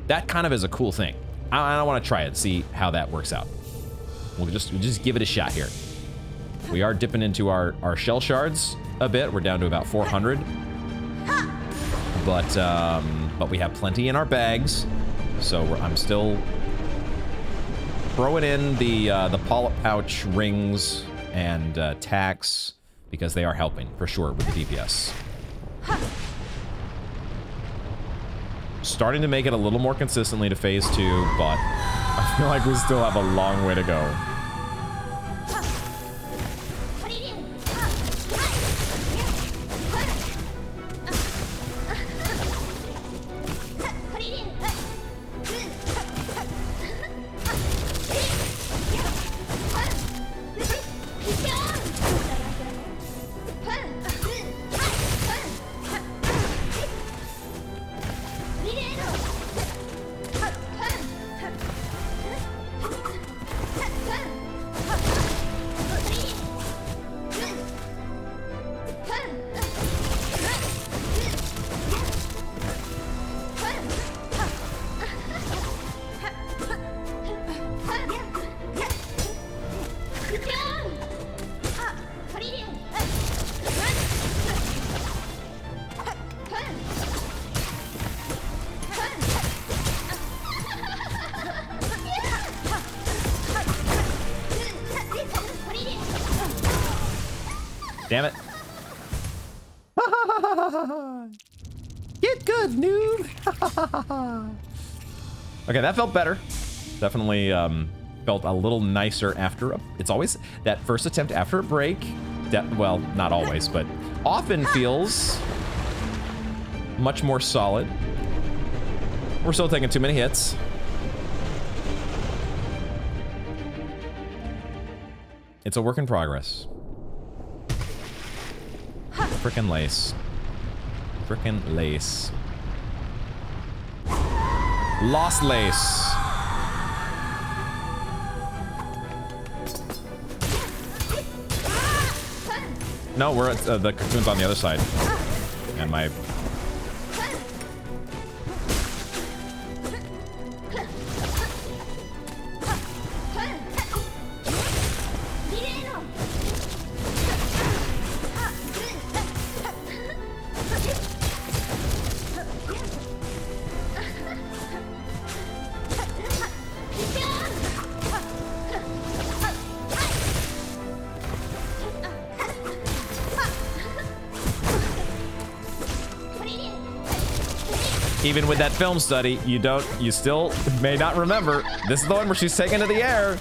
That kind of is a cool thing. I want to try it, see how that works out. We'll just give it a shot here. We are dipping into our shell shards a bit. We're down to about 400. But we have plenty in our bags, so I'm still throwing in the polyp pouch rings and tacks, because they are helping for sure with the DPS. Starting to make it a little more consistently to phase 2, but I feel like we still have a long way to go. Damn it. Get good, noob. Okay, that felt better. Definitely felt a little nicer after it's always that first attempt after a break. Well, not always, but often feels much more solid. We're still taking too many hits. It's a work in progress. Frickin' lace. Frickin' lace. Lost lace. No, we're at the cocoon's on the other side. And my... Even with that film study, you still may not remember. This is the one where she's taken to the air.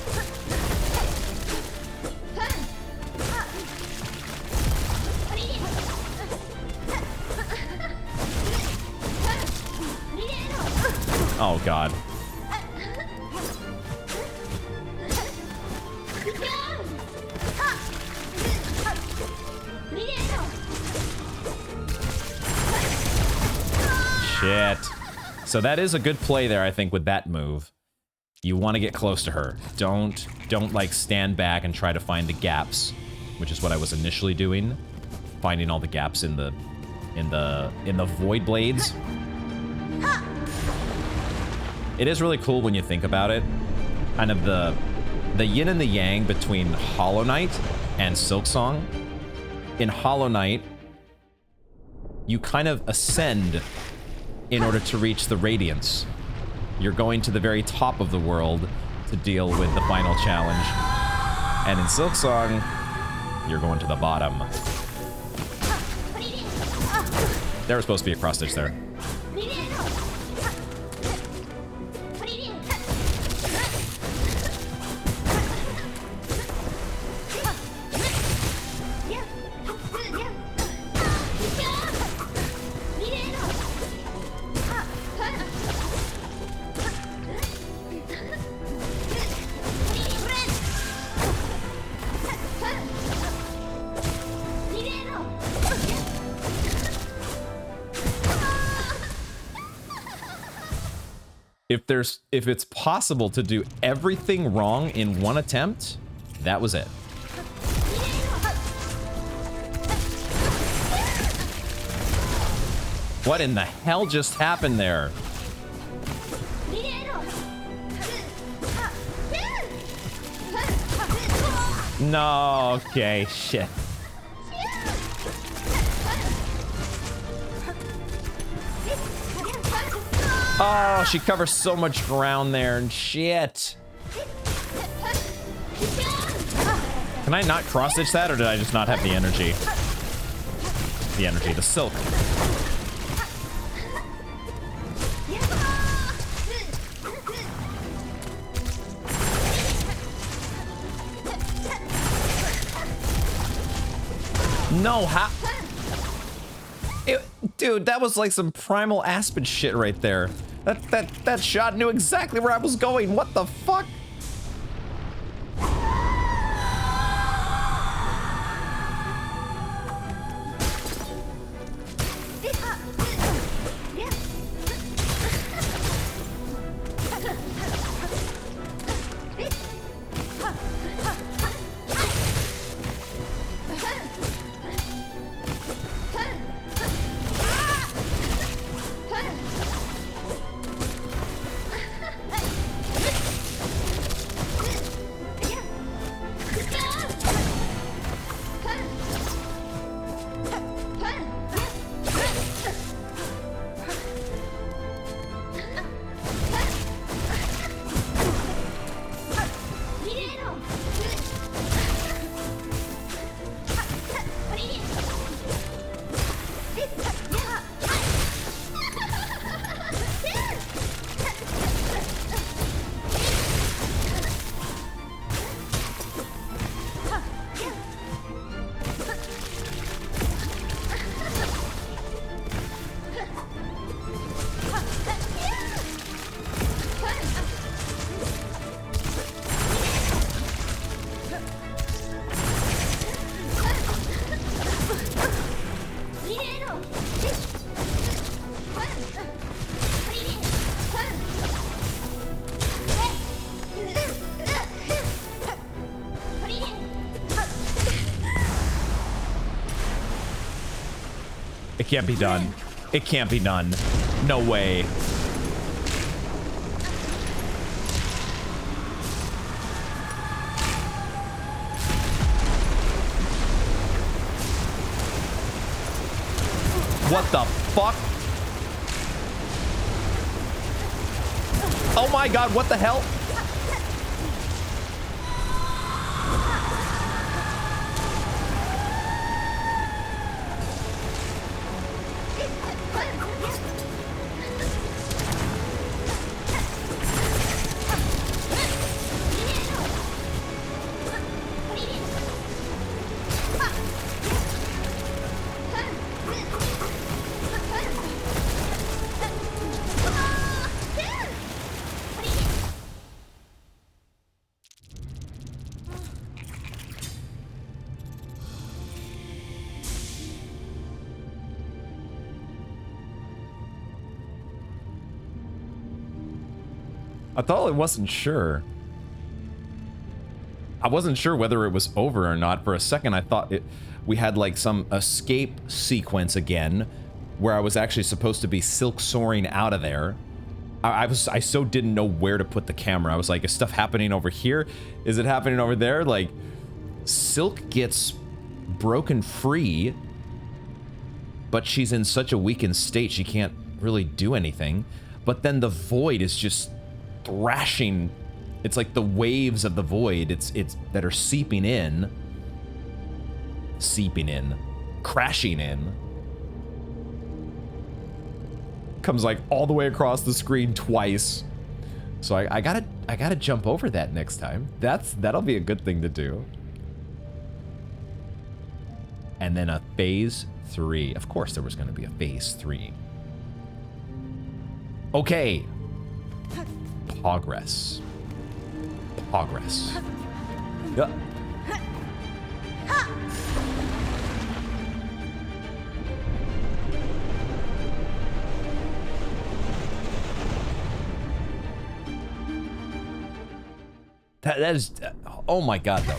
Oh, God. Shit. So that is a good play there, I think, with that move. You want to get close to her. Don't like stand back and try to find the gaps, which is what I was initially doing, finding all the gaps in the void blades. It is really cool when you think about it. Kind of the yin and the yang between Hollow Knight and Silksong. In Hollow Knight, you kind of ascend in order to reach the Radiance. You're going to the very top of the world to deal with the final challenge. And in Silksong, you're going to the bottom. There was supposed to be a cross stitch there. If it's possible to do everything wrong in one attempt, that was it. What in the hell just happened there? No, okay, shit. Oh, she covers so much ground there and shit. Can I not cross-stitch that, or did I just not have the energy? The energy, the silk. No, how? Dude, that was like some primal aspen shit right there. That shot knew exactly where I was going. What the fuck? It can't be done. It can't be done. No way. What the fuck? Oh my god, what the hell? I thought I wasn't sure. I wasn't sure whether it was over or not. For a second, I thought we had like some escape sequence again, where I was actually supposed to be silk soaring out of there. I so didn't know where to put the camera. I was like, is stuff happening over here? Is it happening over there? Like, Silk gets broken free, but she's in such a weakened state she can't really do anything. But then the void is just thrashing It's like the waves of the void. It's that are seeping in, crashing in. Comes like all the way across the screen twice. So I gotta jump over that next time. That'll be a good thing to do. And then a phase 3. Of course there was gonna be a phase 3. Okay. Progress. Yeah. That is, oh my god, though.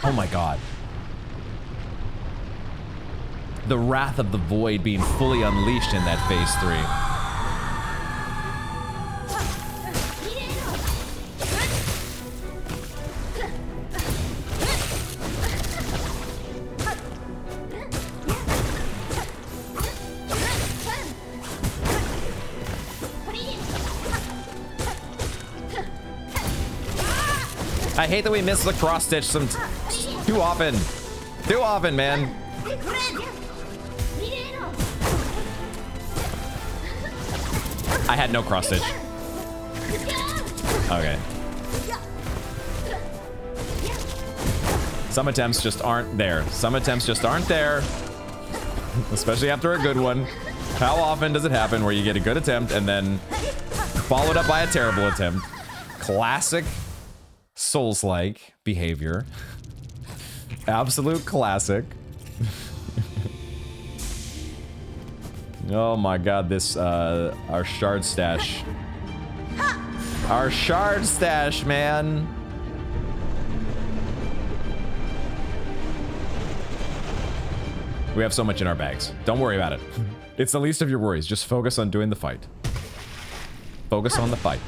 Oh my god. The wrath of the void being fully unleashed in that phase 3. I hate that we miss the cross stitch too often. Too often, man. I had no cross stitch. Okay. Some attempts just aren't there. Some attempts just aren't there. Especially after a good one. How often does it happen where you get a good attempt and then followed up by a terrible attempt? Classic Souls-like behavior. Absolute classic. Oh my god, this, our shard stash. Our shard stash, man. We have so much in our bags. Don't worry about it. It's the least of your worries. Just focus on doing the fight. Focus on the fight.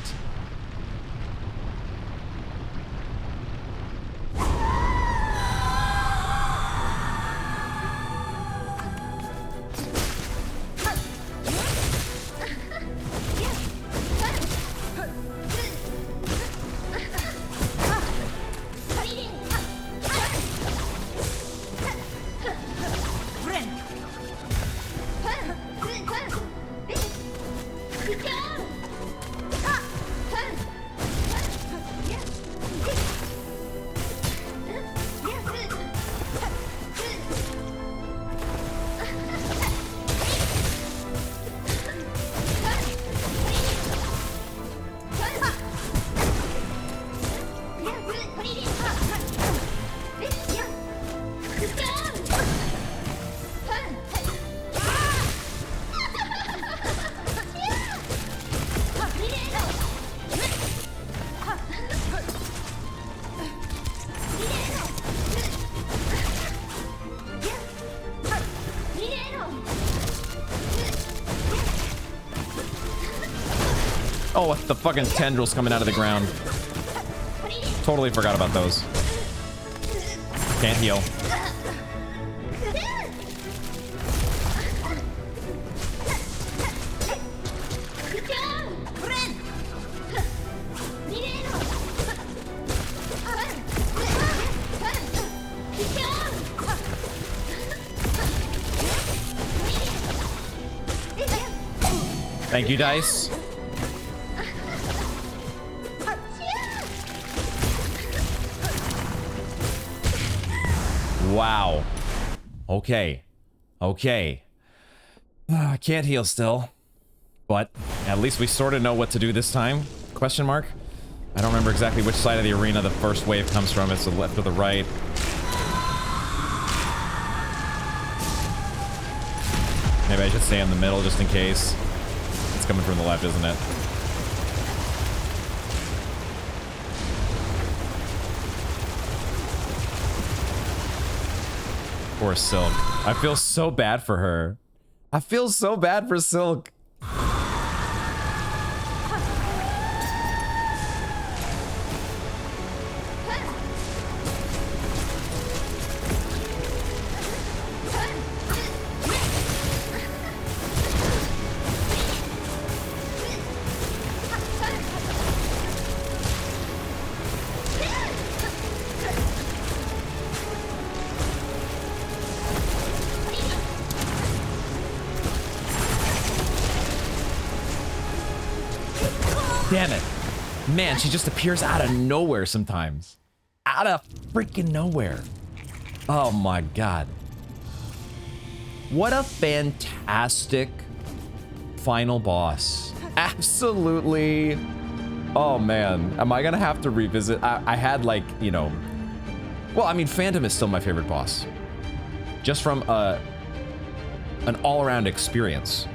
Oh, the fucking tendrils coming out of the ground. Totally forgot about those. Can't heal. Thank you, Dice. Wow. Okay. Okay. I can't heal still. But at least we sort of know what to do this time. Question mark? I don't remember exactly which side of the arena the first wave comes from. It's the left or the right. Maybe I should stay in the middle just in case. It's coming from the left, isn't it? Poor Silk. I feel so bad for her. I feel so bad for Silk. Damn it. Man, she just appears out of nowhere sometimes. Out of freaking nowhere. Oh my god. What a fantastic final boss. Absolutely. Oh man, am I gonna have to revisit? I had like, you know, well, I mean, Phantom is still my favorite boss. Just from an all-around experience.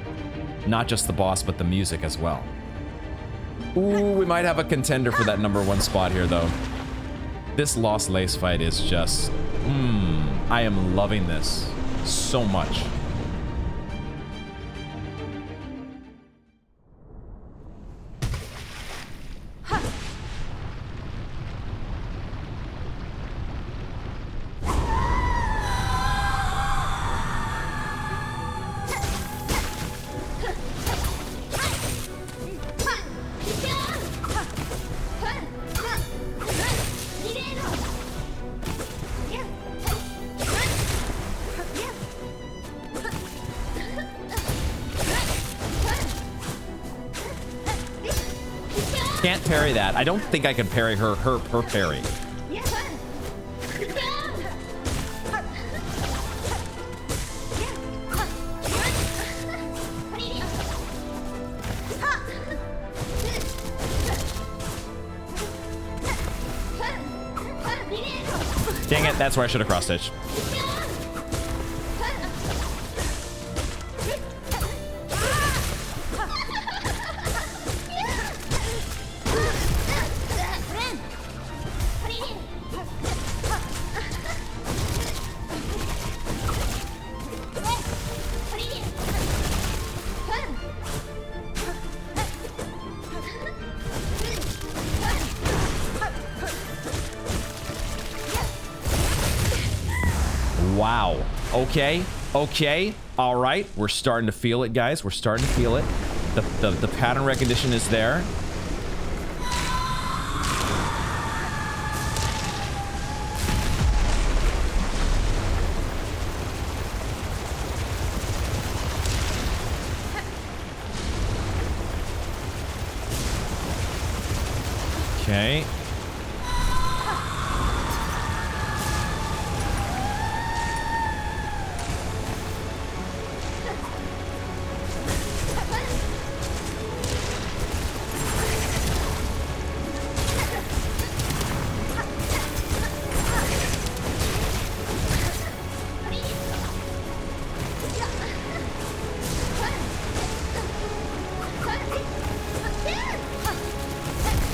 Not just the boss, but the music as well. Ooh, we might have a contender for that #1 spot here, though. This Lost Lace fight is just... I am loving this so much. Can't parry that. I don't think I can parry her parry. Dang it, that's where I should have cross-stitched. Wow. Okay. Okay. All right. We're starting to feel it, guys. We're starting to feel it. The pattern recognition is there. Okay.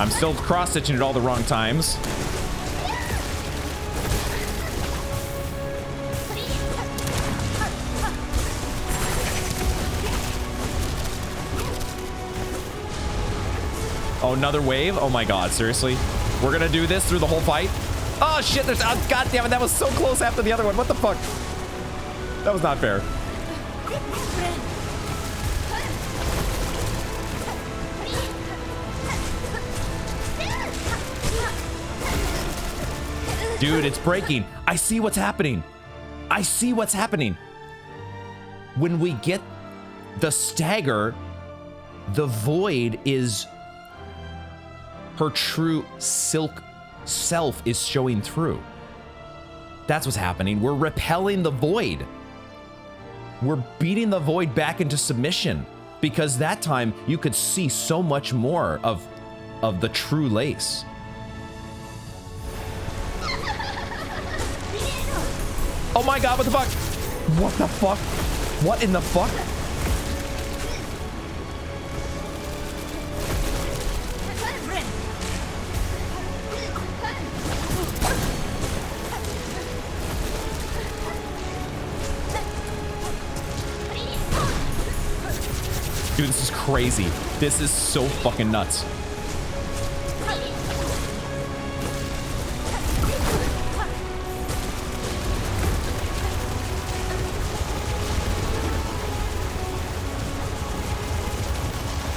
I'm still cross-stitching at all the wrong times. Oh, another wave? Oh my god, seriously? We're gonna do this through the whole fight? Oh shit, there's... Oh, god damn it, that was so close after the other one. What the fuck? That was not fair. Dude, it's breaking. I see what's happening. I see what's happening. When we get the stagger, the void is... her true silk self is showing through. That's what's happening. We're repelling the void. We're beating the void back into submission. Because that time, you could see so much more of the true lace. Oh my god, what the fuck? What the fuck? What in the fuck? Dude, this is crazy. This is so fucking nuts.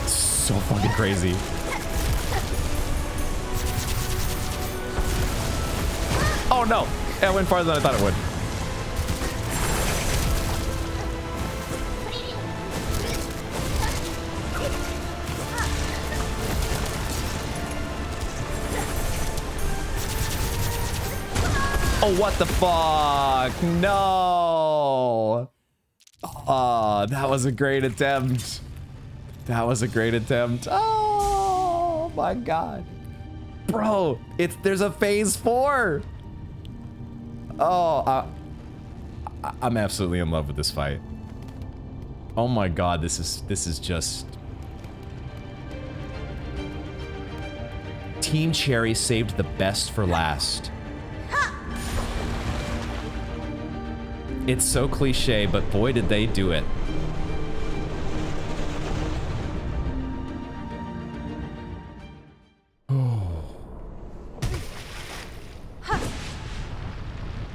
So fucking crazy. Oh no! It went farther than I thought it would. Oh, what the fuck? No. Oh, that was a great attempt. That was a great attempt. Oh my god. Bro, there's a phase 4. Oh, I'm absolutely in love with this fight. Oh my god, this is just... Team Cherry saved the best for last. It's so cliche, but boy did they do it.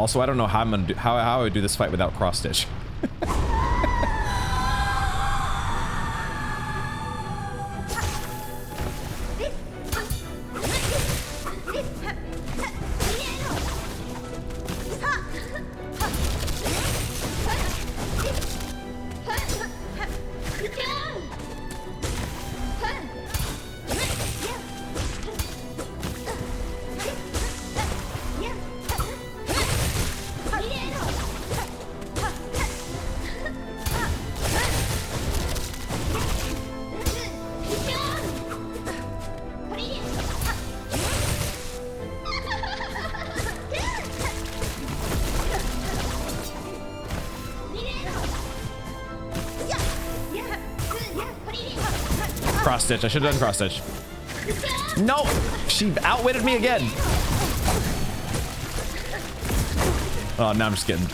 Also, I don't know how I'm gonna do how I would do this fight without cross stitch. Cross stitch. I should have done cross stitch. No! She outwitted me again. Oh, now I'm just kidding.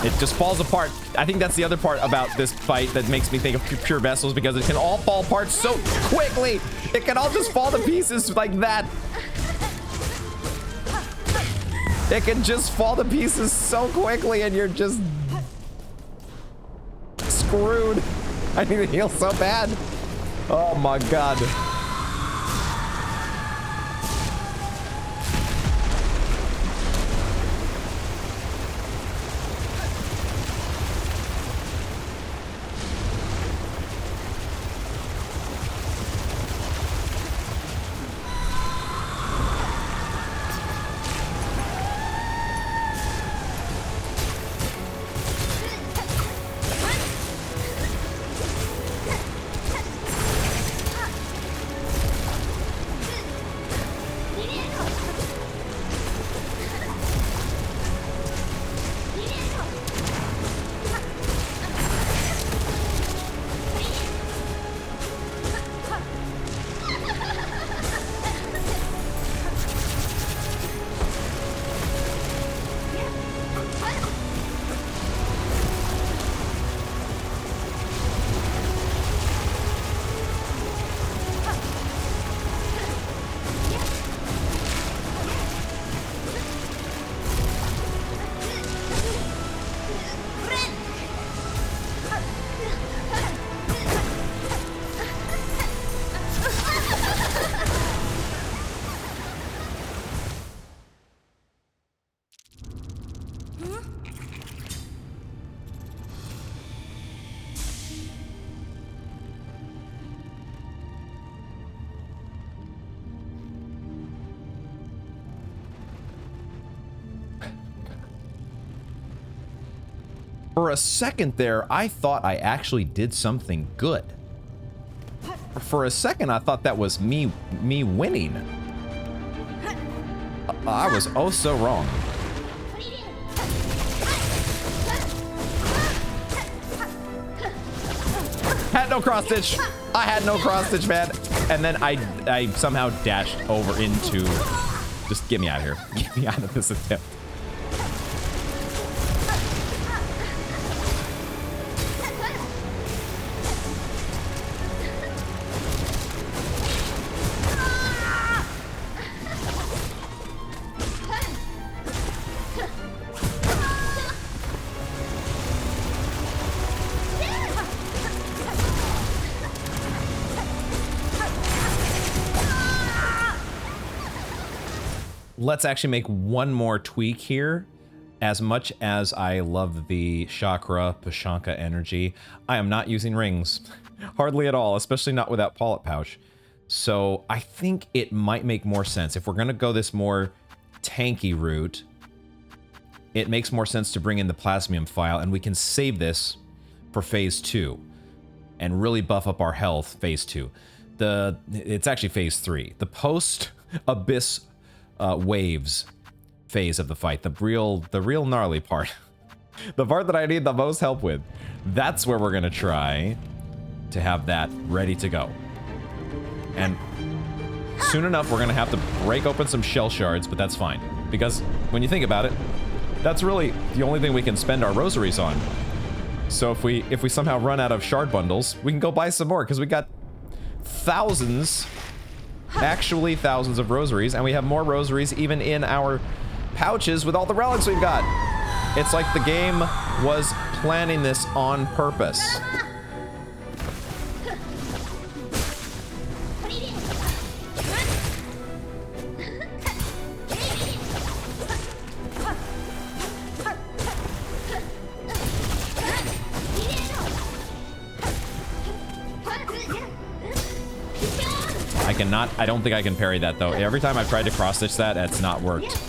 It just falls apart. I think that's the other part about this fight that makes me think of pure vessels, because it can all fall apart so quickly. It can all just fall to pieces like that. It can just fall to pieces so quickly and you're just screwed. I need to heal so bad. Oh my god. For a second there, I thought I actually did something good. For a second, I thought that was me winning. I was oh so wrong. Had no cross stitch. I had no cross stitch, man. And then I somehow dashed over into... Just get me out of here. Get me out of this attempt. Let's actually make one more tweak here. As much as I love the chakra, Pashanka energy, I am not using rings. Hardly at all, especially not with that polyp pouch. So I think it might make more sense if we're gonna go this more tanky route. it makes more sense to bring in the Plasmium file, and we can save this for phase 2 and really buff up our health phase 2. It's actually phase 3. The post-abyss waves phase of the fight, the real gnarly part. The part that I need the most help with. That's where we're gonna try to have that ready to go. And soon enough, we're gonna have to break open some shell shards, but that's fine. Because when you think about it, that's really the only thing we can spend our rosaries on. So if we somehow run out of shard bundles, we can go buy some more, because we got thousands, actually thousands of rosaries, and we have more rosaries even in our pouches with all the relics we've got. It's like the game was planning this on purpose. I don't think I can parry that though. Every time I've tried to cross-stitch that, it's not worked.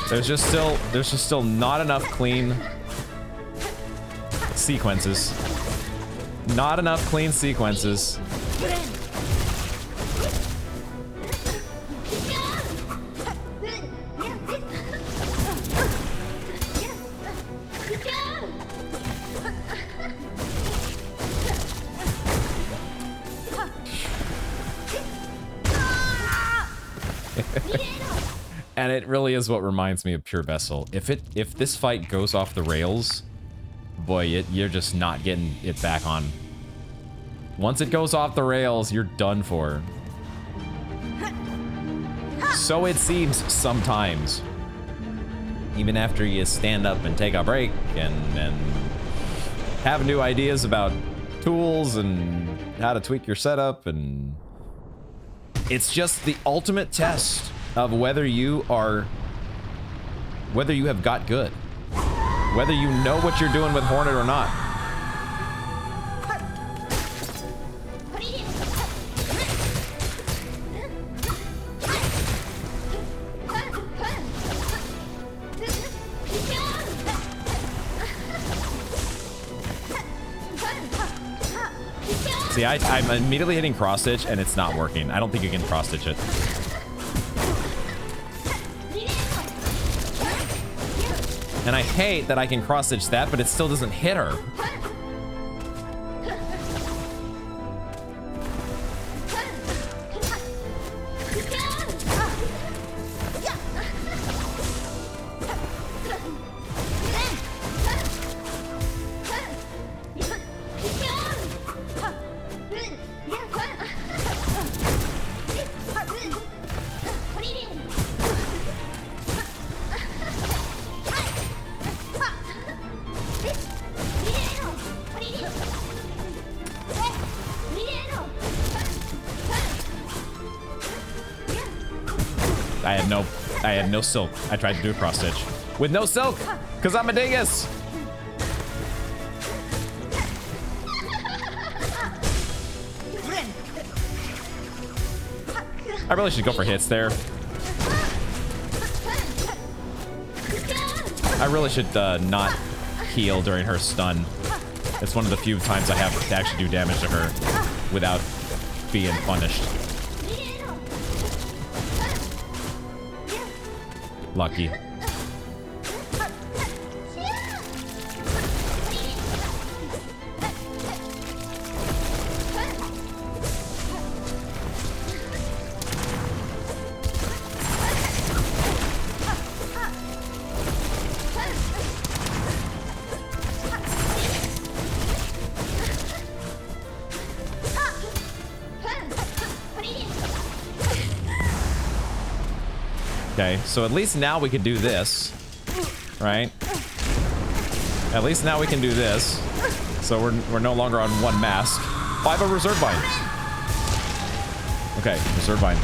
There's just still not enough clean sequences. Not enough clean sequences. And it really is what reminds me of Pure Vessel. If this fight goes off the rails, boy, you're just not getting it back on. Once it goes off the rails, you're done for. So it seems sometimes. Even after you stand up and take a break and have new ideas about tools and how to tweak your setup, and it's just the ultimate test of whether you have got good, whether you know what you're doing with Hornet or not. See, I'm immediately hitting cross stitch and it's not working. I don't think you can cross stitch it. And I hate that I can cross-stitch that, but it still doesn't hit her. I had no silk. I tried to do a cross stitch with no silk because I'm a dingus. I really should go for hits there. I really should not heal during her stun. It's one of the few times I have to actually do damage to her without being punished. Lucky. Okay, so at least now we can do this, right? At least now we can do this. So we're no longer on one mask. Oh, I have a reserve bind. Okay, reserve bind.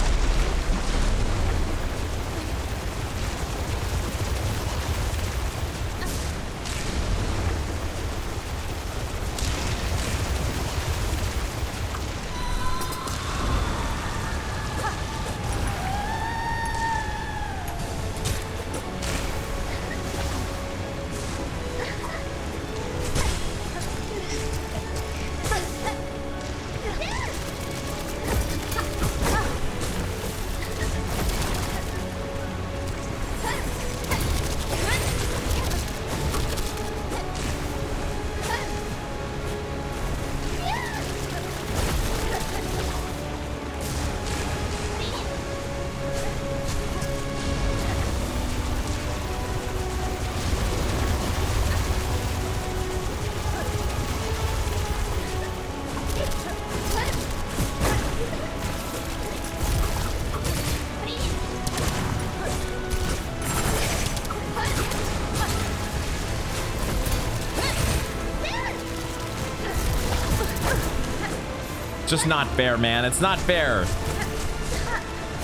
Just not fair, man. It's not fair.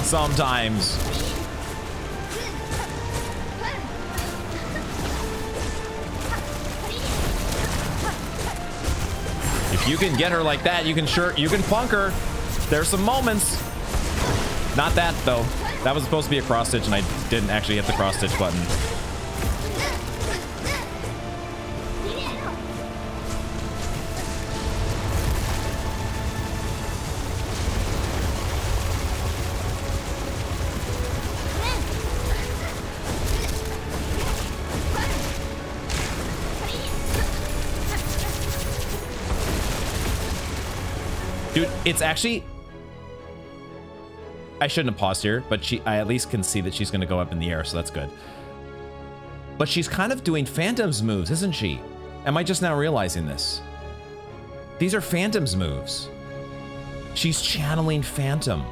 Sometimes. If you can get her like that, you can punk her. There's some moments. Not that though. That was supposed to be a cross stitch and I didn't actually hit the cross stitch button. Dude, it's actually... I shouldn't have paused here, but I at least can see that she's going to go up in the air, so that's good. But she's kind of doing Phantom's moves, isn't she? Am I just now realizing this? These are Phantom's moves. She's channeling Phantom.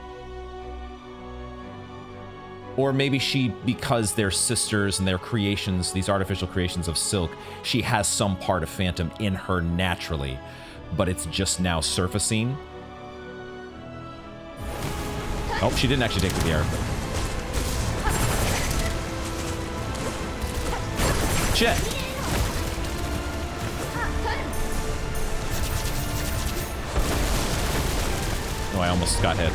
Or maybe she, because they're sisters and they're creations, these artificial creations of Silk, she has some part of Phantom in her naturally, but it's just now surfacing. Oh, she didn't actually take to the air. Shit. Oh, I almost got hit.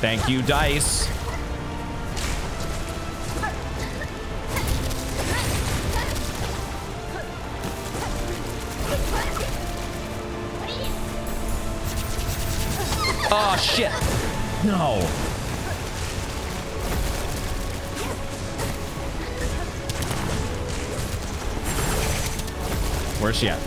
Thank you, dice. Oh, shit. No. Where's she at?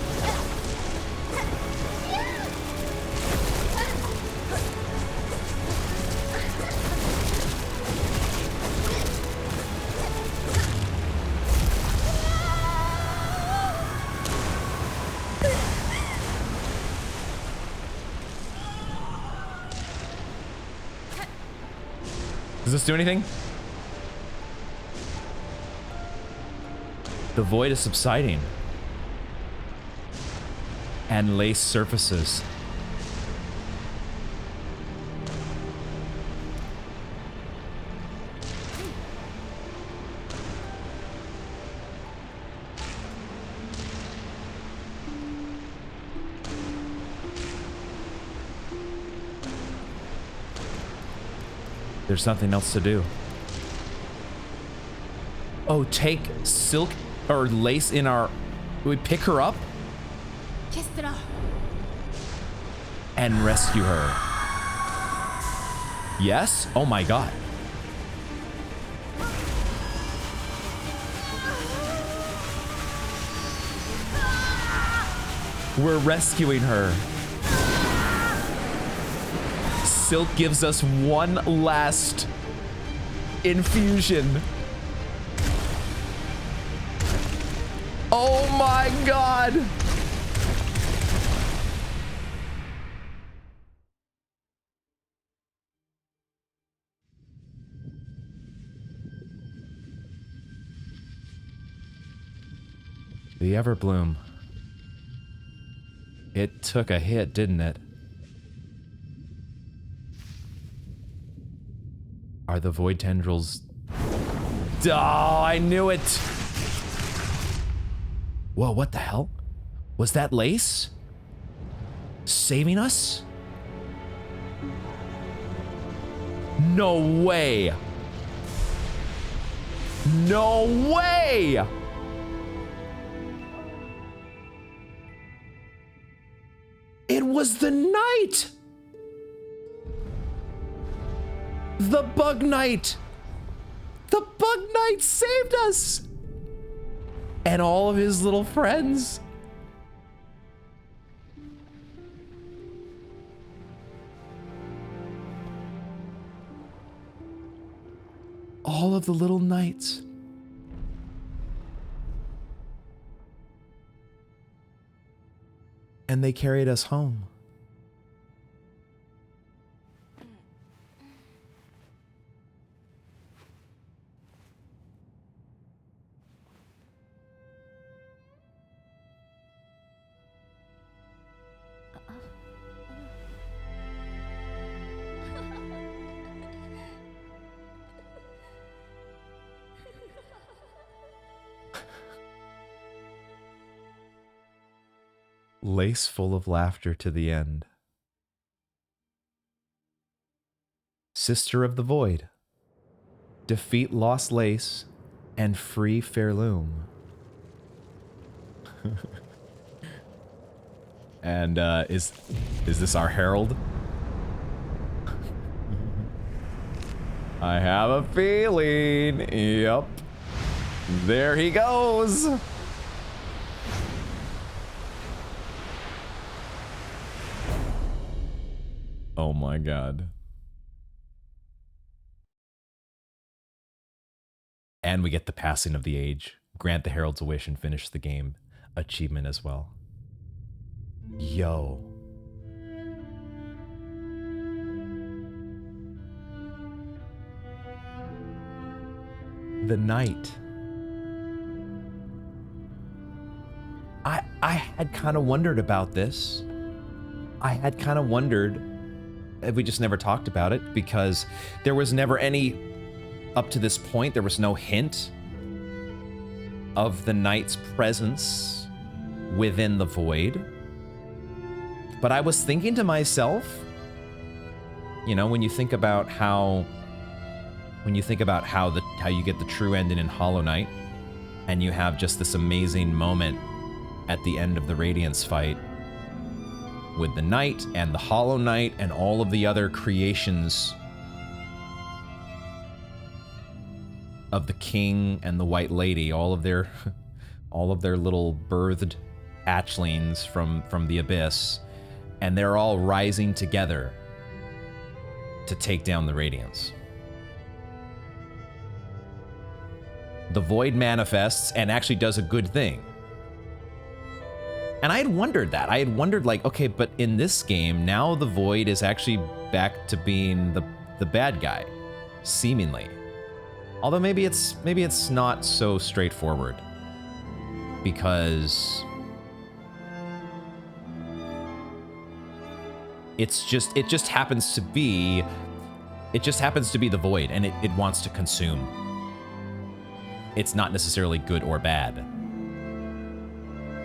Does this do anything? The void is subsiding. And lace surfaces. There's nothing else to do. Oh, take Silk or Lace in our... Do we pick her up? And rescue her. Yes? Oh my god. We're rescuing her. Silk gives us one last infusion. Oh my god. The Everbloom. It took a hit, didn't it? Are the void tendrils... Oh, I knew it! Whoa, what the hell? Was that Lace? Saving us? No way! No way! It was the Knight! The Bug Knight! The Bug Knight saved us! And all of his little friends. All of the little knights. And they carried us home. Lace full of laughter to the end. Sister of the Void. Defeat Lost Lace and free Fairloom. And is this our herald? I have a feeling. Yep. There he goes. Oh my god. And we get the passing of the age. Grant the herald's a wish and finish the game. Achievement as well. Yo. The Knight. I had kind of wondered about this. I had kind of wondered, we just never talked about it because there was never any, up to this point, there was no hint of the Knight's presence within the Void. But I was thinking to myself, you know, when you think about how you get the true ending in Hollow Knight, and you have just this amazing moment at the end of the Radiance fight with the Knight and the Hollow Knight and all of the other creations of the King and the White Lady, all of their little birthed hatchlings from the Abyss, and they're all rising together to take down the Radiance. The Void manifests and actually does a good thing. And I had wondered that. I had wondered, like, okay, but in this game, now the Void is actually back to being the bad guy, seemingly. Although maybe it's not so straightforward. Because it just happens to be the Void, and it wants to consume. It's not necessarily good or bad.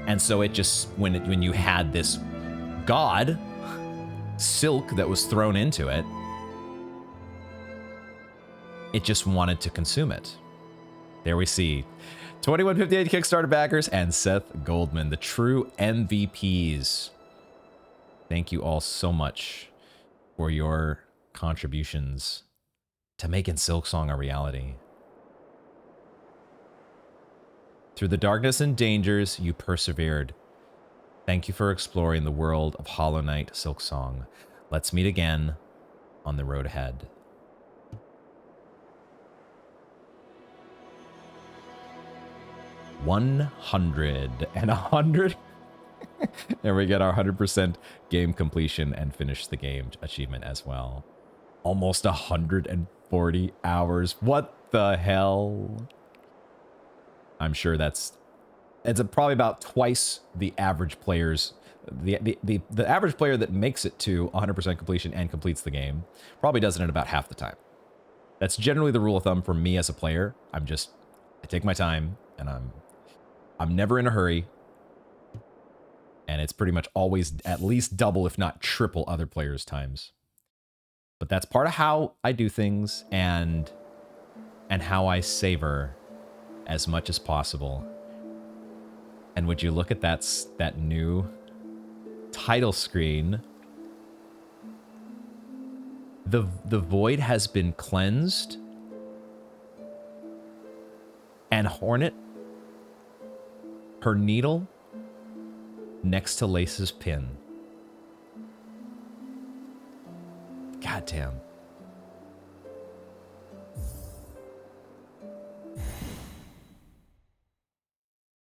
And so it just, when you had this god, Silk, that was thrown into it, it just wanted to consume it. There we see 2158 Kickstarter backers and Seth Goldman, the true MVPs. Thank you all so much for your contributions to making Silksong a reality. Through the darkness and dangers, you persevered. Thank you for exploring the world of Hollow Knight Silksong. Let's meet again on the road ahead. $100 and 100. And we get our 100% game completion and finish the game achievement as well. Almost 140 hours. What the hell? I'm sure that's It's probably about twice the average player's the average player that makes it to 100% completion and completes the game probably does it in about half the time. That's generally the rule of thumb for me as a player. I take my time, and I'm never in a hurry, and it's pretty much always at least double, if not triple, other players' times. But that's part of how I do things, and how I savor as much as possible. And would you look at that new title screen? The void has been cleansed, and Hornet, her needle next to Lace's pin. God damn.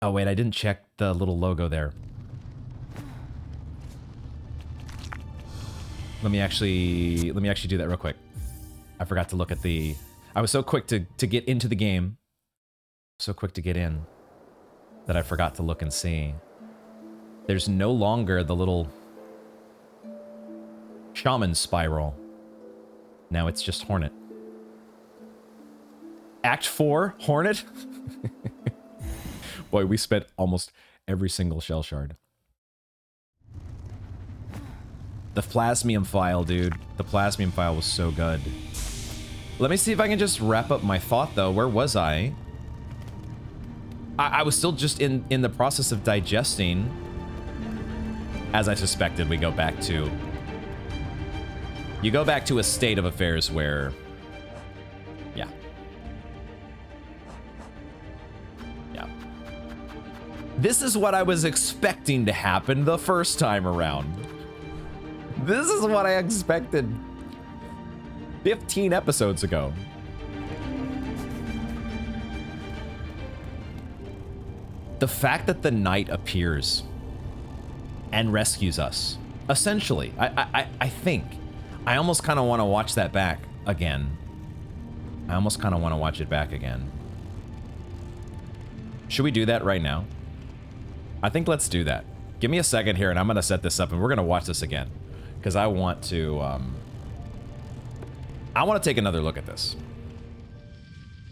Oh wait, I didn't check the little logo there. Let me actually do that real quick. I forgot to look at the... I was so quick to get into the game. So quick to get in that I forgot to look and see. There's no longer the little shaman spiral. Now it's just Hornet. Act 4, Hornet? Boy, we spent almost every single shell shard. The Plasmium file, dude. The Plasmium file was so good. Let me see if I can just wrap up my thought, though. Where was I? I was still just in the process of digesting. As I suspected, we go back to... You go back to a state of affairs where... Yeah. Yeah. This is what I was expecting to happen the first time around. This is what I expected 15 episodes ago. The fact that the knight appears and rescues us, essentially, I think. I almost kind of want to watch that back again. I almost kind of want to watch it back again. Should we do that right now? I think let's do that. Give me a second here, and I'm going to set this up, and we're going to watch this again. Because I want to take another look at this.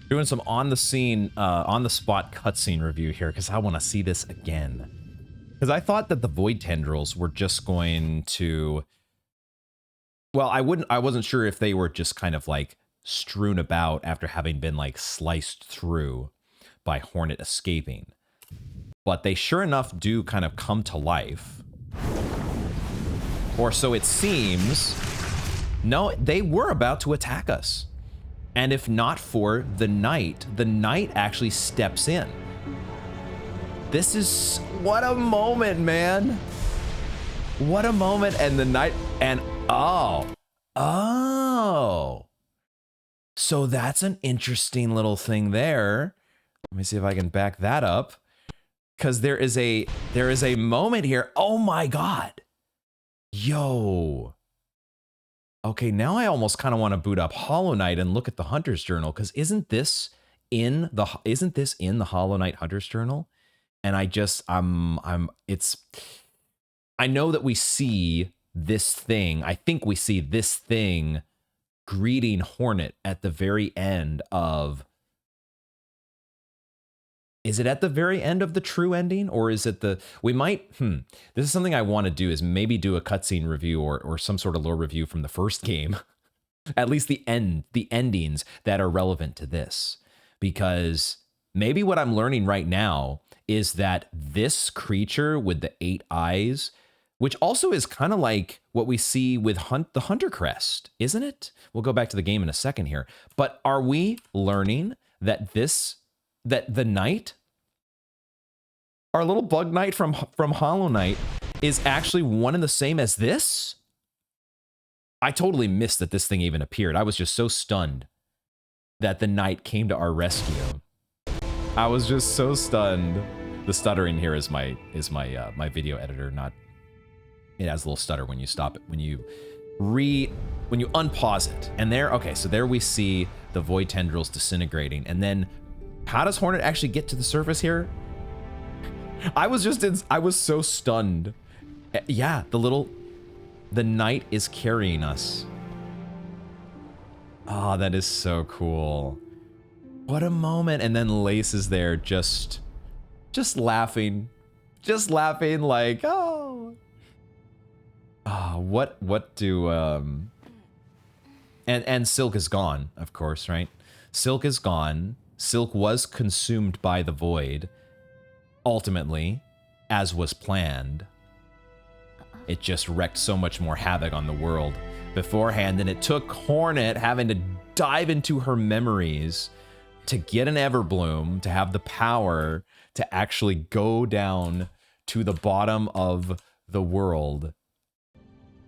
Doing some on-the-scene, on-the-spot cutscene review here, because I want to see this again. Because I thought that the void tendrils were just going to... Well, I wasn't sure if they were just kind of like strewn about after having been like sliced through by Hornet escaping. But they sure enough do kind of come to life. Or so it seems. No, they were about to attack us. And if not for the knight actually steps in. This is... What a moment, man. What a moment. And the knight... And... Oh. Oh. So that's an interesting little thing there. Let me see if I can back that up. Because there is a moment here. Oh my God. Yo. Okay, now I almost kind of want to boot up Hollow Knight and look at the Hunter's Journal, because isn't this in the Hollow Knight Hunter's Journal? And I know that we see this thing. I think we see this thing greeting Hornet at the very end of... Is it at the very end of the true ending, or is it the... We might... This is something I want to do, is maybe do a cutscene review or some sort of lore review from the first game. At least the endings that are relevant to this. Because maybe what I'm learning right now is that this creature with the 8 eyes, which also is kind of like what we see with the Hunter Crest, isn't it? We'll go back to the game in a second here. But are we learning that the knight, our little bug knight from Hollow Knight, is actually one and the same as this? I totally missed that this thing even appeared. I was just so stunned that the knight came to our rescue. I was just so stunned. The stuttering here is my video editor. Not, it has a little stutter when you stop it, when you unpause it. And there, okay, so there we see the void tendrils disintegrating, and then how does Hornet actually get to the surface here? I was so stunned. Yeah, the knight is carrying us. Oh, that is so cool. What a moment. And then Lace is there just laughing. Just laughing like, oh. Oh, what do, and Silk is gone, of course, right? Silk is gone. Silk was consumed by the void, ultimately, as was planned. It just wreaked so much more havoc on the world beforehand, and it took Hornet having to dive into her memories to get an Everbloom, to have the power to actually go down to the bottom of the world.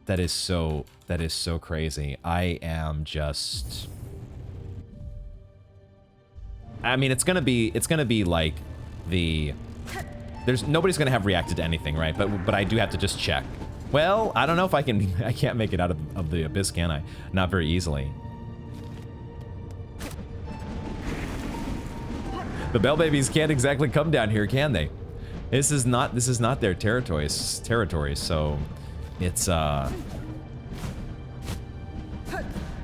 That is so crazy. I am just... I mean, it's gonna be like the... Nobody's gonna have reacted to anything, right? But I do have to just check. Well, I don't know if I can't make it out of the abyss, can I? Not very easily. The Bell Babies can't exactly come down here, can they? This is not their territory, so it's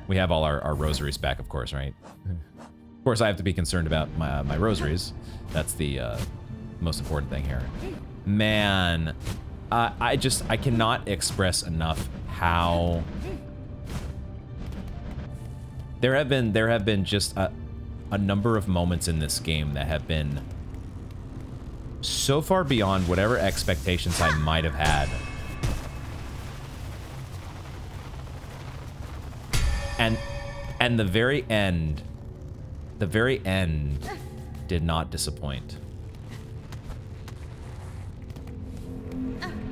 we have all our rosaries back, of course, right? Of course, I have to be concerned about my rosaries. That's the most important thing here. Man, I cannot express enough how there have been just a number of moments in this game that have been so far beyond whatever expectations I might have had. And the very end did not disappoint.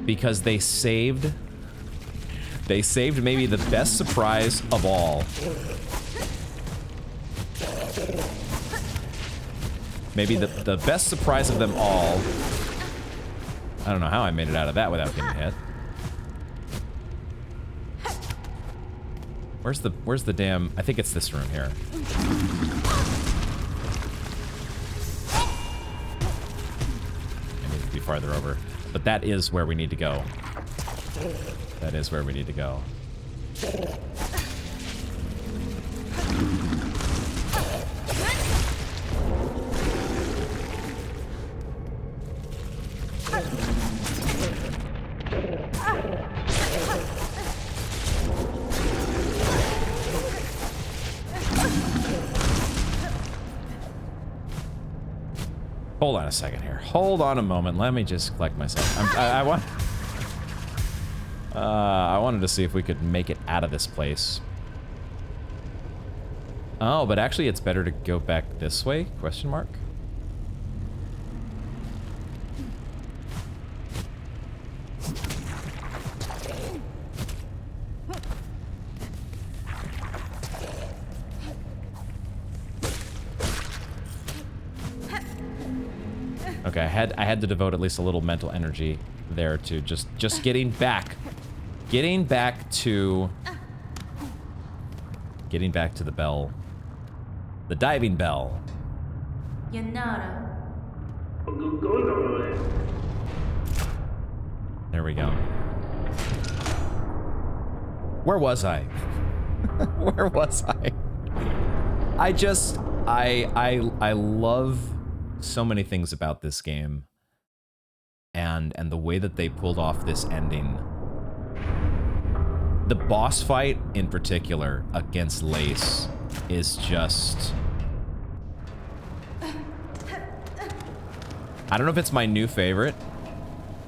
Because they saved maybe the best surprise of all. Maybe the best surprise of them all. I don't know how I made it out of that without getting hit. Where's the damn... I think it's this room here. I need to be farther over. But that is where we need to go. That is where we need to go. Hold on a second here. Hold on a moment. Let me just collect myself. I wanted to see if we could make it out of this place. Oh, but actually it's better to go back this way? Question mark? Okay, I had to devote at least a little mental energy there to just getting back to the bell, the diving bell. There we go. Where was I? Where was I? I love so many things about this game, and the way that they pulled off this ending. The boss fight in particular against Lace is just... I don't know if it's my new favorite,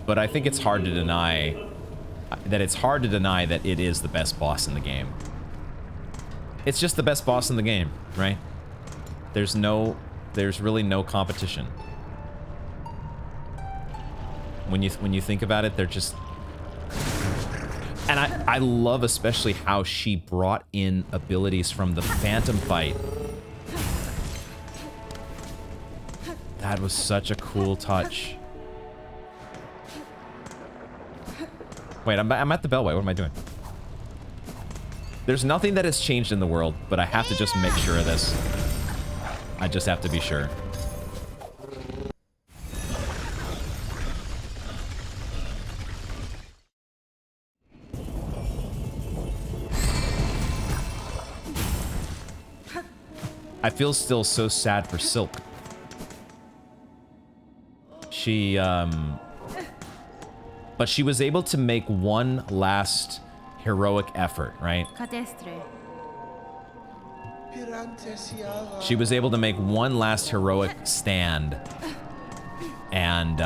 but I think it's hard to deny that it is the best boss in the game. It's just the best boss in the game, right? There's really no competition. When you think about it, they're just... And I love especially how she brought in abilities from the Phantom fight. That was such a cool touch. Wait, I'm at the Bellway. What am I doing? There's nothing that has changed in the world, but I have to just make sure of this. I just have to be sure. I feel still so sad for Silk. She, but she was able to make one last heroic effort, right? She was able to make one last heroic stand and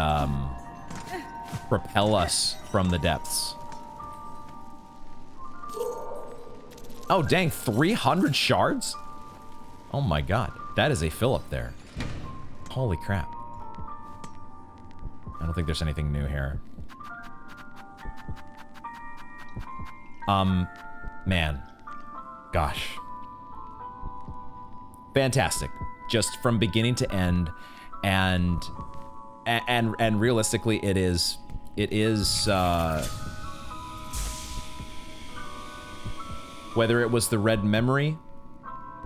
propel us from the depths. Oh, dang, 300 shards? Oh my god, that is a fill up there. Holy crap. I don't think there's anything new here. Man. Gosh. Fantastic. Just from beginning to end, and realistically, it is whether it was the red memory,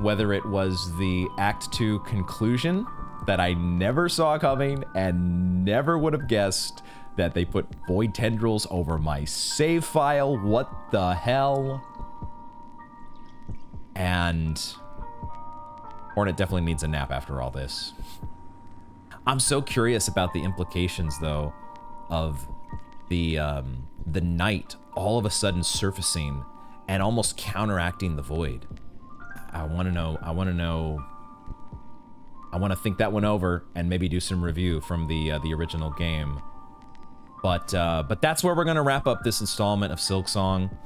whether it was the Act 2 conclusion that I never saw coming and never would have guessed that they put void tendrils over my save file. What the hell? And Hornet definitely needs a nap after all this. I'm so curious about the implications, though, of the night all of a sudden surfacing and almost counteracting the void. I want to know. I want to think that one over and maybe do some review from the original game. But that's where we're gonna wrap up this installment of Silksong.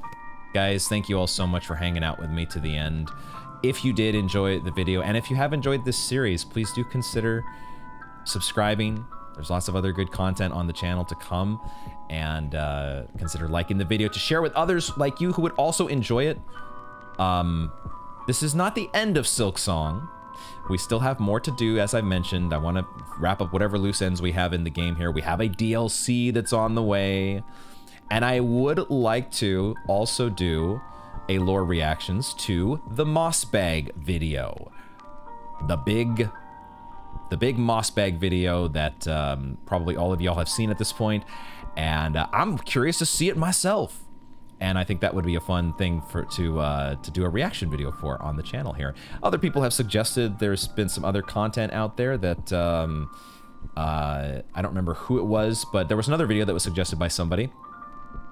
Guys, thank you all so much for hanging out with me to the end. If you did enjoy the video, and if you have enjoyed this series, please do consider subscribing. There's lots of other good content on the channel to come, and consider liking the video to share with others like you who would also enjoy it. This is not the end of Silksong. We still have more to do, as I mentioned. I want to wrap up whatever loose ends we have in the game here. We have a DLC that's on the way, and I would like to also do a lore reactions to the Moss Bag video. The big Moss Bag video that probably all of y'all have seen at this point, and I'm curious to see it myself. And I think that would be a fun thing to do a reaction video for on the channel here. Other people have suggested there's been some other content out there that I don't remember who it was, but there was another video that was suggested by somebody.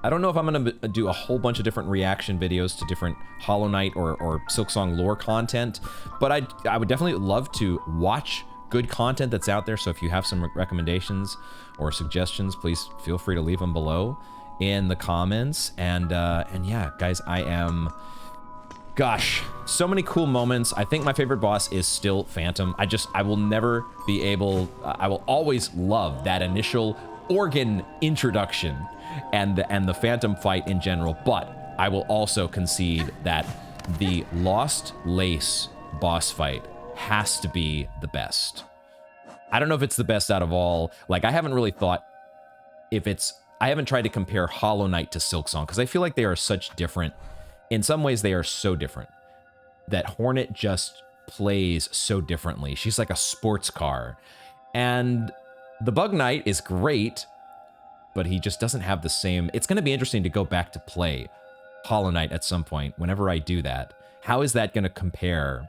I don't know if I'm going to do a whole bunch of different reaction videos to different Hollow Knight or Silksong lore content, but I would definitely love to watch good content that's out there. So if you have some recommendations or suggestions, please feel free to leave them below in the comments. And yeah, guys, gosh, so many cool moments. I think my favorite boss is still Phantom. I will never be able, I will always love that initial organ introduction and the Phantom fight in general, but I will also concede that the Lost Lace boss fight has to be the best. I don't know if it's the best out of all. Like, I haven't really thought if it's, I haven't tried to compare Hollow Knight to Silksong because I feel like they are such different. In some ways, they are so different that Hornet just plays so differently. She's like a sports car. And the Bug Knight is great, but he just doesn't have the same. It's going to be interesting to go back to play Hollow Knight at some point whenever I do that. How is that going to compare?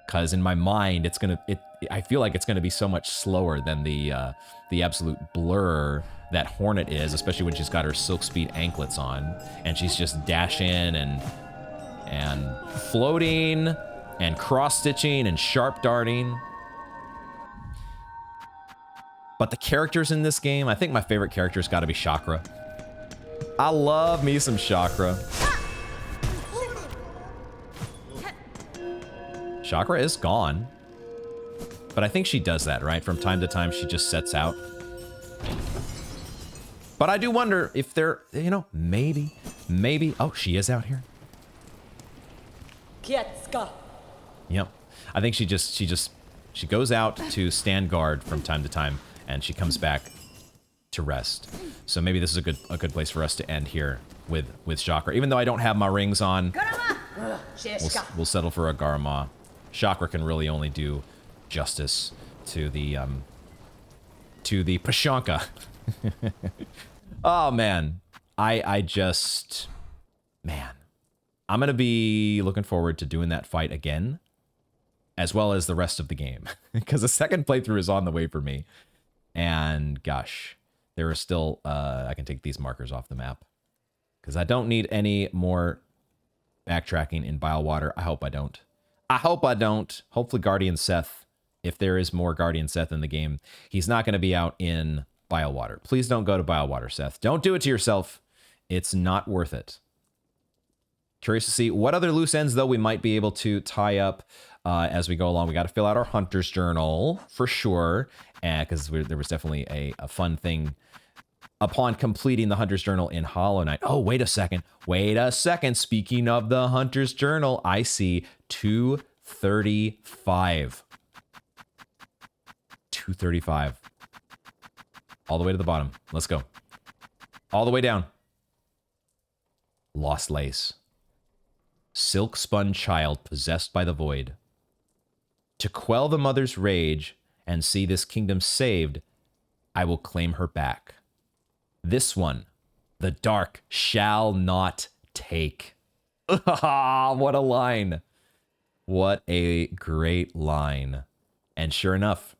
Because in my mind, I feel like it's going to be so much slower than the absolute blur that Hornet is, especially when she's got her Silk Speed anklets on and she's just dashing and floating and cross-stitching and sharp darting. But the characters in this game, I think my favorite character's got to be Chakra. I love me some Chakra. Chakra is gone. But I think she does that, right? From time to time, she just sets out. But I do wonder if they're, you know, maybe. Oh, she is out here. Yep. I think she goes out to stand guard from time to time, and she comes back to rest. So maybe this is a good place for us to end here with Chakra. Even though I don't have my rings on, we'll settle for a Garma. Chakra can really only do justice to the Pashanka. Oh man, man, I'm gonna be looking forward to doing that fight again as well as the rest of the game, because a second playthrough is on the way for me. And gosh, there are still, I can take these markers off the map because I don't need any more backtracking in Bilewater. I hope I don't. I hope I don't. Hopefully Guardian Seth, if there is more Guardian Seth in the game, he's not going to be out in Bilewater. Please don't go to Bilewater, Seth. Don't do it to yourself. It's not worth it. Curious to see what other loose ends, though, we might be able to tie up as we go along. We got to fill out our Hunter's Journal for sure, because there was definitely a fun thing upon completing the Hunter's Journal in Hollow Knight. Oh, wait a second. Wait a second. Speaking of the Hunter's Journal, I see 235. 235. All the way to the bottom. Let's go. All the way down. Lost Lace. Silk spun child possessed by the void. To quell the mother's rage and see this kingdom saved, I will claim her back. This one, the dark shall not take. What a line. What a great line. And sure enough,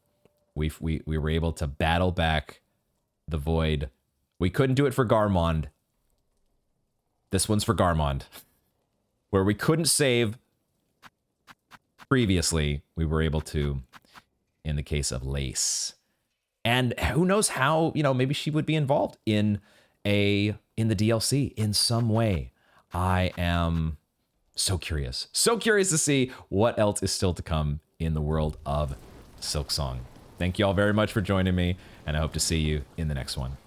we were able to battle back the void. We couldn't do it for Garmond. This one's for Garmond. Where we couldn't save previously, we were able to in the case of Lace. And who knows how, maybe she would be involved in the DLC in some way. I am so curious to see what else is still to come in the world of Silksong. Thank you all very much for joining me, and I hope to see you in the next one.